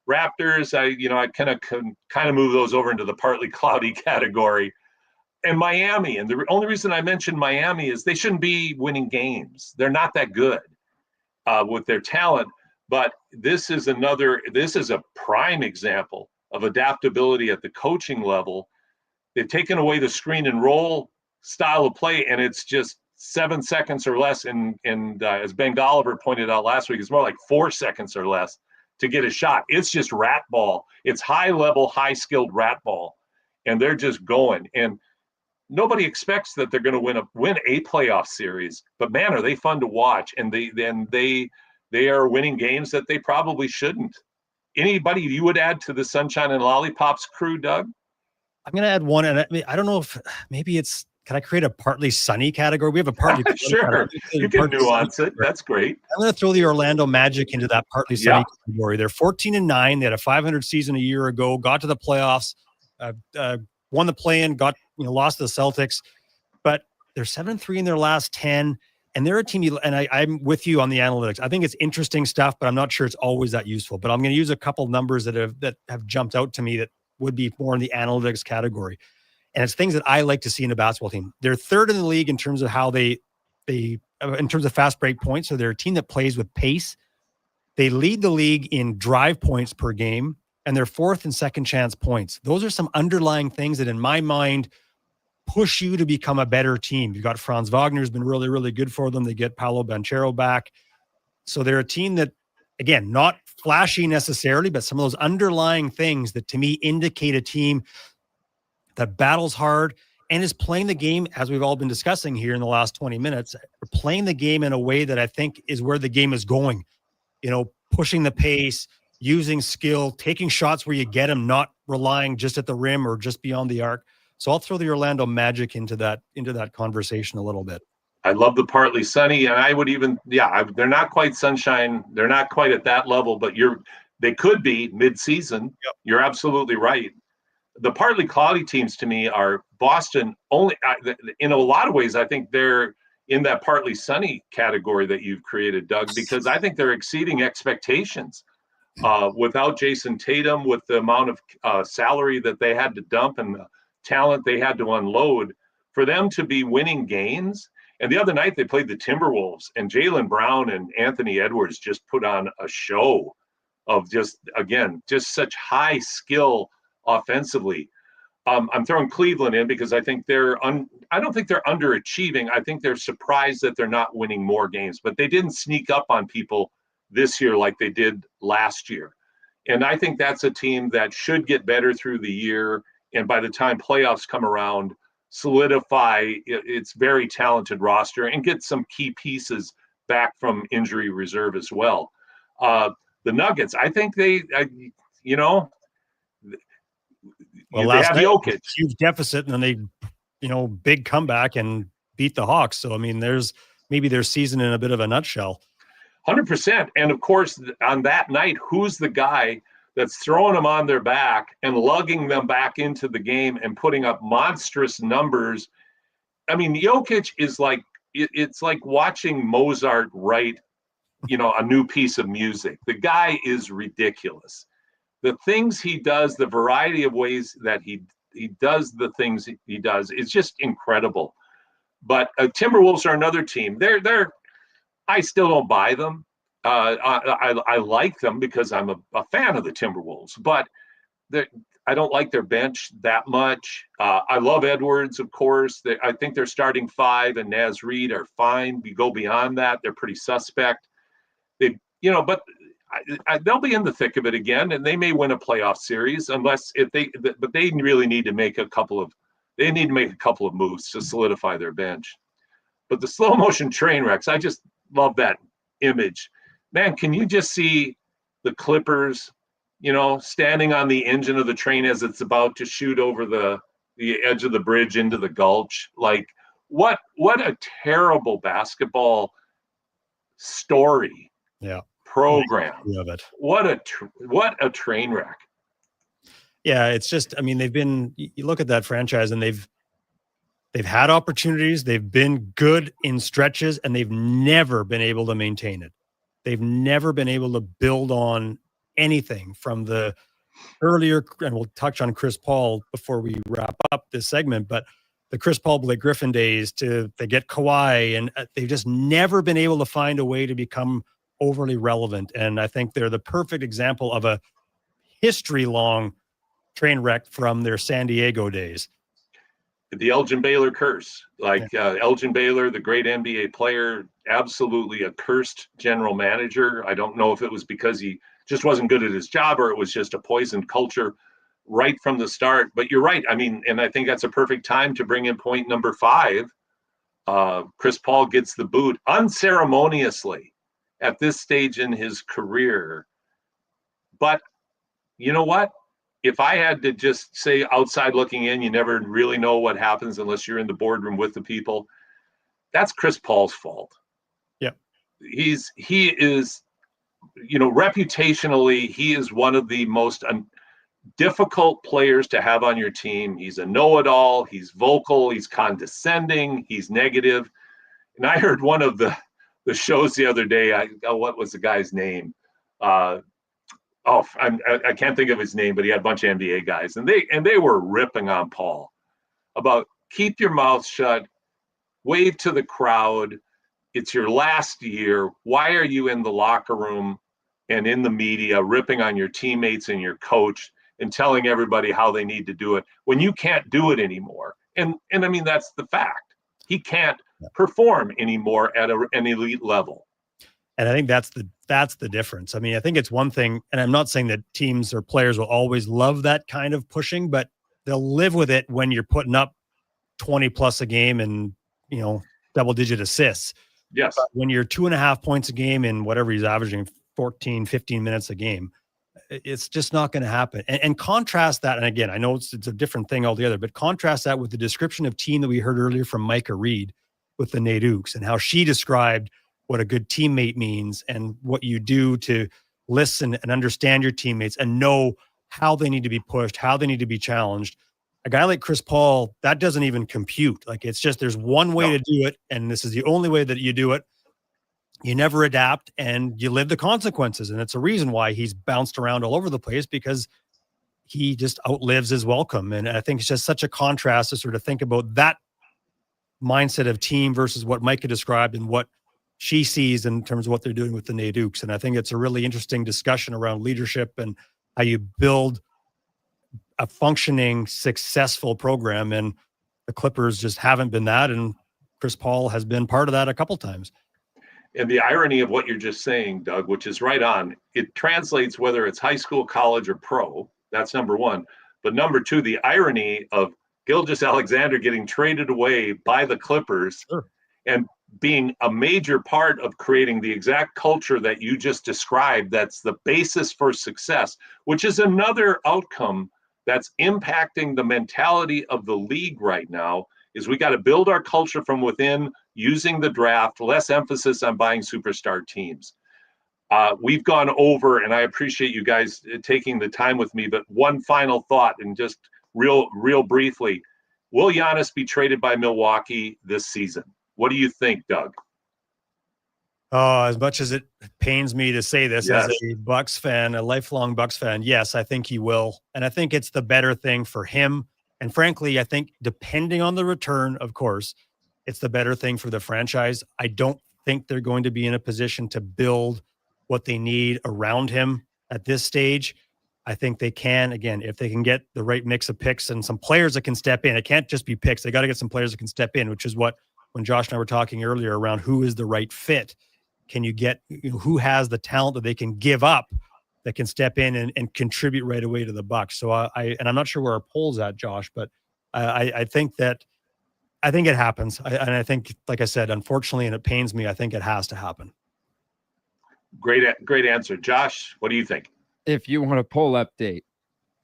Raptors, I kind of move those over into the partly cloudy category. And Miami, and the only reason I mentioned Miami is they shouldn't be winning games. They're not that good with their talent. But this is a prime example of adaptability at the coaching level. They've taken away the screen and roll style of play, and it's just 7 seconds or less. And as Ben Golliver pointed out last week, it's more like 4 seconds or less to get a shot. It's just rat ball. It's high level, high skilled rat ball, and they're just going. And nobody expects that they're going to win a playoff series, but man, are they fun to watch. And they are winning games that they probably shouldn't. Anybody you would add to the Sunshine and Lollipops crew, Doug? I'm going to add one, and I don't know if maybe can I create a partly sunny category? We have a partly sure. You can nuance it. That's great. I'm going to throw the Orlando Magic into that partly sunny category. They're 14-9. They had a 500 season a year ago, got to the playoffs, won the play-in, lost to the Celtics, but they're 7-3 in their last 10. And they're a team, and I'm with you on the analytics. I think it's interesting stuff, but I'm not sure it's always that useful. But I'm going to use a couple numbers that have jumped out to me that would be more in the analytics category. And it's things that I like to see in a basketball team. They're third in the league in terms of how they in terms of fast break points. So they're a team that plays with pace. They lead the league in drive points per game, and they're fourth in second chance points. Those are some underlying things that, in my mind, push you to become a better team. You've got Franz Wagner, who's been really, really good for them. They get Paolo Banchero back. So they're a team that, again, not flashy necessarily, but some of those underlying things that to me indicate a team that battles hard and is playing the game, as we've all been discussing here in the last 20 minutes, playing the game in a way that I think is where the game is going. Pushing the pace, using skill, taking shots where you get them, not relying just at the rim or just beyond the arc. So I'll throw the Orlando Magic into that conversation a little bit. I love the partly sunny, and I would even, they're not quite sunshine. They're not quite at that level, but they could be mid-season. Yep. You're absolutely right. The partly cloudy teams to me are Boston only. In a lot of ways, I think they're in that partly sunny category that you've created, Doug, because I think they're exceeding expectations. Without Jason Tatum, with the amount of salary that they had to dump and the talent they had to unload, for them to be winning games. And the other night they played the Timberwolves, and Jaylen Brown and Anthony Edwards just put on a show of just such high skill offensively. I'm throwing Cleveland in because I think I don't think they're underachieving. I think they're surprised that they're not winning more games, but they didn't sneak up on people this year like they did last year. And I think that's a team that should get better through the year. And by the time playoffs come around, solidify its very talented roster and get some key pieces back from injury reserve as well. The Nuggets, I think they have Jokic. Huge deficit, and then they, big comeback and beat the Hawks. So, I mean, there's maybe their season in a bit of a nutshell. 100%. And of course, on that night, who's the guy that's throwing them on their back and lugging them back into the game and putting up monstrous numbers? I mean, Jokic is like, it's like watching Mozart write, a new piece of music. The guy is ridiculous. The things he does, the variety of ways that he does the things he does, is just incredible. But Timberwolves are another team. I still don't buy them. I like them because I'm a fan of the Timberwolves, but I don't like their bench that much. I love Edwards, of course. I think their starting five and Naz Reid are fine. We go beyond that, they're pretty suspect. But they'll be in the thick of it again, and they may win a playoff series but they really need to make a couple of moves to solidify their bench. But the slow motion train wrecks, I just love that image. Man, can you just see the Clippers, standing on the engine of the train as it's about to shoot over the edge of the bridge into the gulch? Like, what a terrible basketball story. Yeah. Program. Love it. What a train wreck. Yeah, it's just, I mean, you look at that franchise and they've had opportunities, they've been good in stretches, and they've never been able to maintain it. They've never been able to build on anything from the earlier, and we'll touch on Chris Paul before we wrap up this segment, but the Chris Paul, Blake Griffin days they get Kawhi, and they've just never been able to find a way to become overly relevant. And I think they're the perfect example of a history-long train wreck from their San Diego days. The Elgin Baylor curse. Elgin Baylor, the great NBA player, absolutely a cursed general manager. I don't know if it was because he just wasn't good at his job or it was just a poisoned culture right from the start. But you're right. I mean, and I think that's a perfect time to bring in point number 5. Chris Paul gets the boot unceremoniously at this stage in his career. But you know what? If I had to just say outside looking in, you never really know what happens unless you're in the boardroom with the people. That's Chris Paul's fault. Yeah. He is, reputationally, he is one of the most difficult players to have on your team. He's a know-it-all. He's vocal. He's condescending. He's negative. And I heard one of the shows the other day. What was the guy's name? I can't think of his name, but he had a bunch of NBA guys, and they were ripping on Paul about keep your mouth shut, wave to the crowd. It's your last year. Why are you in the locker room and in the media ripping on your teammates and your coach and telling everybody how they need to do it when you can't do it anymore? And I mean, that's the fact. He can't perform anymore at an elite level. And I think that's the difference. I mean, I think it's one thing, and I'm not saying that teams or players will always love that kind of pushing, but they'll live with it when you're putting up 20 plus a game and, double-digit assists. Yes. But when you're 2.5 points a game and whatever he's averaging, 14, 15 minutes a game, it's just not going to happen. And contrast that, and again, I know it's a different thing altogether, but contrast that with the description of team that we heard earlier from Micah Reed with the Nadukes and how she described what a good teammate means and what you do to listen and understand your teammates and know how they need to be pushed, how they need to be challenged. A guy like Chris Paul, that doesn't even compute. It's just, there's one way to do it, and this is the only way that you do it. You never adapt and you live the consequences. And it's a reason why he's bounced around all over the place, because he just outlives his welcome. And I think it's just such a contrast to sort of think about that mindset of team versus what Micah described and what she sees in terms of what they're doing with the Nadukes. And I think it's a really interesting discussion around leadership and how you build a functioning, successful program. And the Clippers just haven't been that. And Chris Paul has been part of that a couple times. And the irony of what you're just saying, Doug, which is right on, it translates whether it's high school, college, or pro. That's number one. But number two, the irony of Gilgeous-Alexander getting traded away by the Clippers and being a major part of creating the exact culture that you just described, that's the basis for success, which is another outcome that's impacting the mentality of the league right now, is we got to build our culture from within using the draft, less emphasis on buying superstar teams. We've gone over, and I appreciate you guys taking the time with me, but one final thought, and just real briefly, will Giannis be traded by Milwaukee this season? What do you think, Doug? Oh, as much as it pains me to say this, Yes. as a Bucks fan, a lifelong Bucks fan, yes, I think he will. And I think it's the better thing for him. And frankly, I think depending on the return, of course, it's the better thing for the franchise. I don't think they're going to be in a position to build what they need around him at this stage. I think they can, again, if they can get the right mix of picks and some players that can step in. It can't just be picks. They got to get some players that can step in, which is what, when Josh and I were talking earlier around who is the right fit, can you get, who has the talent that they can give up that can step in and contribute right away to the Bucks. So and I'm not sure where our poll's at, Josh, but I think it happens. And I think, like I said, unfortunately, and it pains me, I think it has to happen. Great answer. Josh, what do you think? If you want a poll update,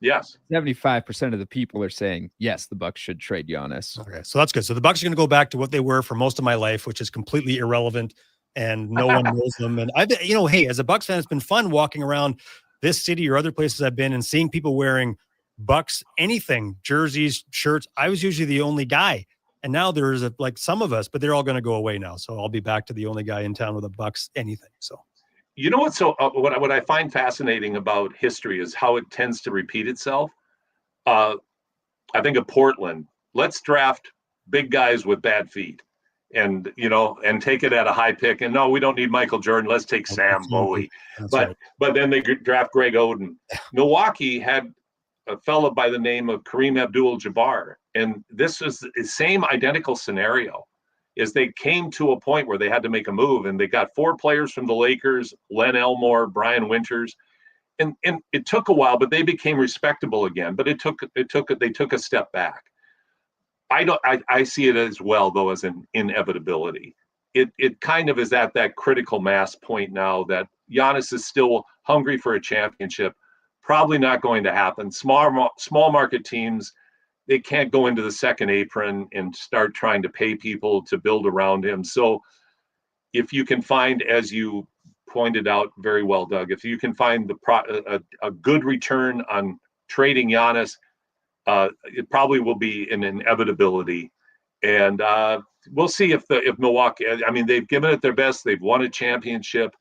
yes, 75% of the people are saying yes, the Bucks should trade Giannis. Okay, so that's good. So the Bucks are going to go back to what they were for most of my life, which is completely irrelevant, and no one knows them. And hey, as a Bucks fan, it's been fun walking around this city or other places I've been and seeing people wearing Bucks, anything, jerseys, shirts. I was usually the only guy. And now there's like some of us, but they're all going to go away now. So I'll be back to the only guy in town with a Bucks anything. So, you know what? So what I find fascinating about history is how it tends to repeat itself. I think of Portland. Let's draft big guys with bad feet, and take it at a high pick. And no, we don't need Michael Jordan. Let's take Sam Bowie. But then they draft Greg Oden. Milwaukee had a fellow by the name of Kareem Abdul-Jabbar. And this is the same identical scenario. Is they came to a point where they had to make a move, and they got 4 players from the Lakers, Len Elmore, Brian Winters. And it took a while, but they became respectable again. But they took a step back. I see it as well, though, as an inevitability. It kind of is at that critical mass point now that Giannis is still hungry for a championship. Probably not going to happen. Small market teams, they can't go into the second apron and start trying to pay people to build around him. So if you can find, as you pointed out very well, Doug, if you can find a good return on trading Giannis, it probably will be an inevitability. And we'll see if Milwaukee, I mean, they've given it their best. They've won a championship.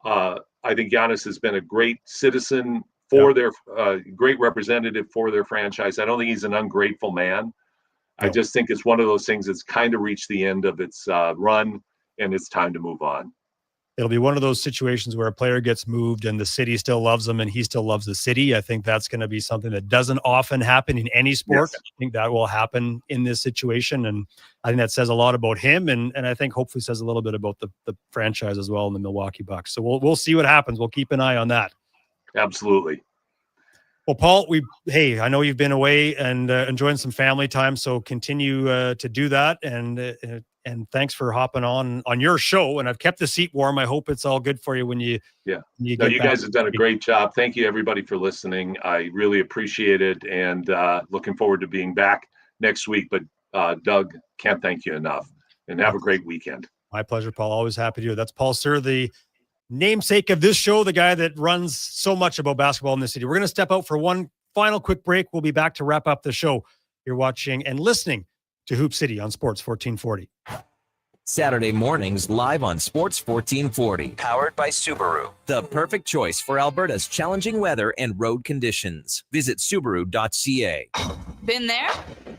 I think Giannis has been a great citizen for their great representative for their franchise. I don't think he's an ungrateful man. I just think it's one of those things that's kind of reached the end of its run, and it's time to move on. It'll be one of those situations where a player gets moved and the city still loves him and he still loves the city. I think that's going to be something that doesn't often happen in any sport. Yes. I think that will happen in this situation. And I think that says a lot about him. And I think hopefully says a little bit about the franchise as well in the Milwaukee Bucks. So we'll see what happens. We'll keep an eye on that. Absolutely. Well, Paul, I know you've been away and enjoying some family time, so continue to do that. And thanks for hopping on your show. And I've kept the seat warm. I hope it's all good for you when you. Yeah. You guys have done a great job. Thank you, everybody, for listening. I really appreciate it, and looking forward to being back next week. But Doug, can't thank you enough. And have a great weekend. My pleasure, Paul. Always happy to do it. That's Paul Sir, the namesake of this show, the guy that runs so much about basketball in the city. We're going to step out for one final quick break. We'll be back to wrap up the show. You're watching and listening to Hoop City on Sports 1440. Saturday mornings live on Sports 1440. Powered by Subaru. The perfect choice for Alberta's challenging weather and road conditions. Visit Subaru.ca. Been there?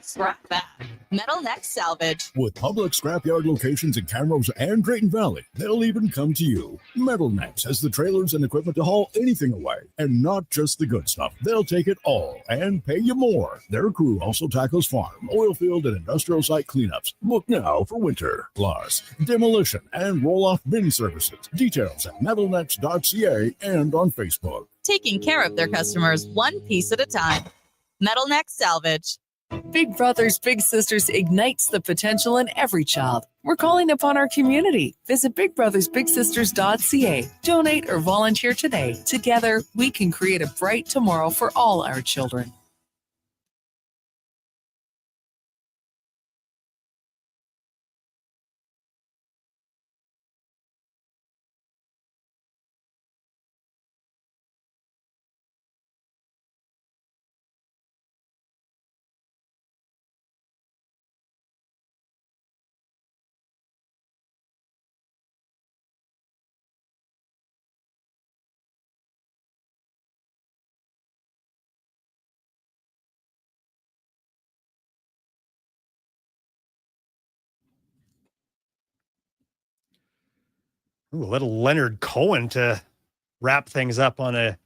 Scrap that. Metal Neck Salvage. With public scrapyard locations in Camrose and Drayton Valley, they'll even come to you. Metal Necks has the trailers and equipment to haul anything away, and not just the good stuff. They'll take it all and pay you more. Their crew also tackles farm, oil field, and industrial site cleanups. Book now for winter. Plus, demolition and roll-off bin services. Details at metalnecks.ca and on Facebook. Taking care of their customers one piece at a time. Metal Neck Salvage. Big Brothers Big Sisters ignites the potential in every child. We're calling upon our community. Visit bigbrothersbigsisters.ca. Donate or volunteer today. Together, we can create a bright tomorrow for all our children. Ooh, a little Leonard Cohen to wrap things up on a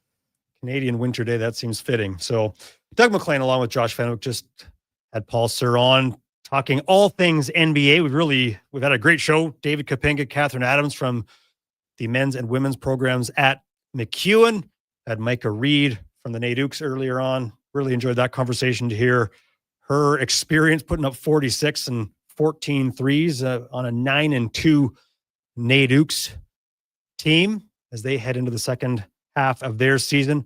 Canadian winter day. That seems fitting. So Doug McLean, along with Josh Fenwick, just had Paul Sir on talking all things NBA. We've had a great show. David Kapinga, Catherine Adams from the men's and women's programs at McEwen. Had Micah Reed from the Nadukes earlier on. Really enjoyed that conversation to hear her experience putting up 46 and 14 threes on a 9-2 Nadukes team as they head into the second half of their season.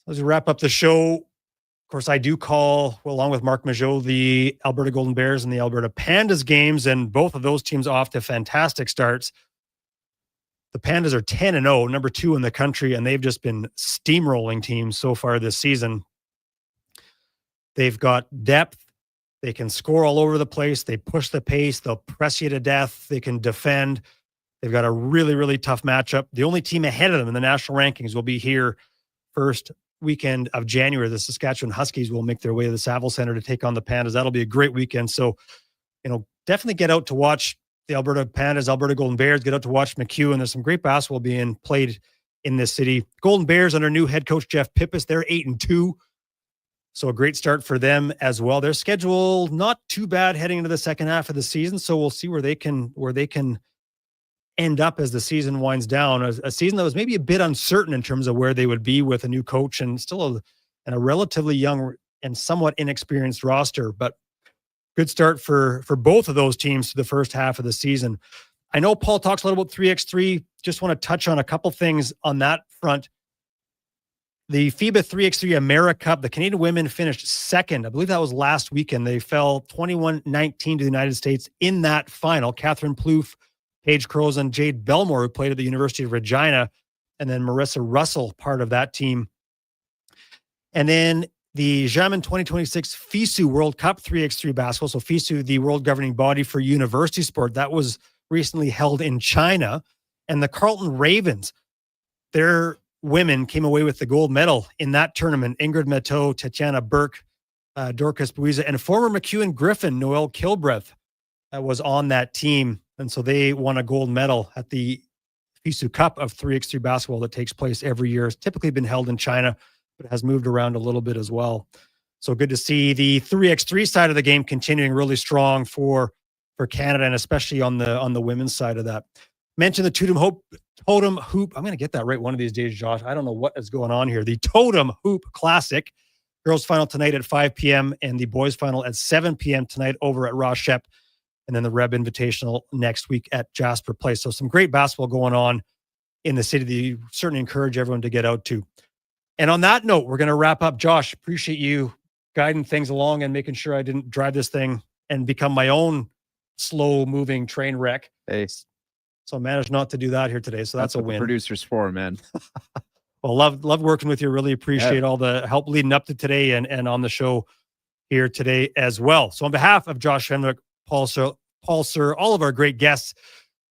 As we wrap up the show, of course, I do call, along with Mark Majot, the Alberta Golden Bears and the Alberta Pandas games, and both of those teams off to fantastic starts. The Pandas are 10-0, number 2 in the country, and they've just been steamrolling teams so far this season. They've got depth. They can score all over the place. They push the pace. They'll press you to death. They can defend. They've got a really, really tough matchup. The only team ahead of them in the national rankings will be here first weekend of January. The Saskatchewan Huskies will make their way to the Saville Center to take on the Pandas. That'll be a great weekend. So, definitely get out to watch the Alberta Pandas, Alberta Golden Bears, get out to watch McEwen. There's some great basketball being played in this city. Golden Bears under new head coach Jeff Pippis, they're 8-2. So a great start for them as well. Their schedule not too bad heading into the second half of the season. So we'll see where they can end up as the season winds down. A season that was maybe a bit uncertain in terms of where they would be with a new coach and still a relatively young and somewhat inexperienced roster. But good start for both of those teams to the first half of the season. I know Paul talks a little about 3x3. Just want to touch on a couple things on that front. The FIBA 3x3 America Cup, the Canadian women finished second. I believe that was last weekend. They fell 21-19 to the United States in that final. Catherine Plouffe, Paige Crows, and Jade Belmore, who played at the University of Regina, and then Marissa Russell, part of that team. And then the Jamin 2026 FISU World Cup 3x3 basketball. So FISU, the world governing body for university sport, that was recently held in China. And the Carleton Ravens, their women came away with the gold medal in that tournament. Ingrid Meteau, Tatiana Burke, Dorcas Buiza, and former McEwen Griffin, Noelle Kilbreth, was on that team. And so they won a gold medal at the FISU Cup of 3x3 basketball that takes place every year. It's typically been held in China, but it has moved around a little bit as well. So good to see the 3x3 side of the game continuing really strong for Canada, and especially on the women's side of that. Mentioned the Totem Hoop. I'm going to get that right one of these days, Josh. I don't know what is going on here. The Totem Hoop Classic. Girls final tonight at 5 p.m. and the boys final at 7 p.m. tonight over at Ross Shep. And then the Reb Invitational next week at Jasper Place. So some great basketball going on in the city that you certainly encourage everyone to get out to. And on that note, we're going to wrap up. Josh, appreciate you guiding things along and making sure I didn't drive this thing and become my own slow-moving train wreck. Hey. So I managed not to do that here today. So that's a what win. The producer's for, man. Well, love working with you. Really appreciate all the help leading up to today and on the show here today as well. So on behalf of Josh Fenwick, Paul Sir, all of our great guests,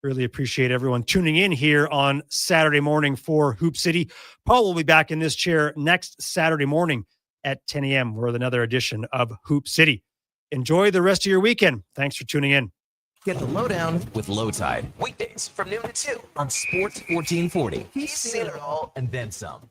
really appreciate everyone tuning in here on Saturday morning for Hoop City. Paul will be back in this chair next Saturday morning at 10 a.m. with another edition of Hoop City. Enjoy the rest of your weekend. Thanks for tuning in. Get the lowdown with Low Tide. Weekdays from noon to 2 on Sports 1440. He's seen it all and then some.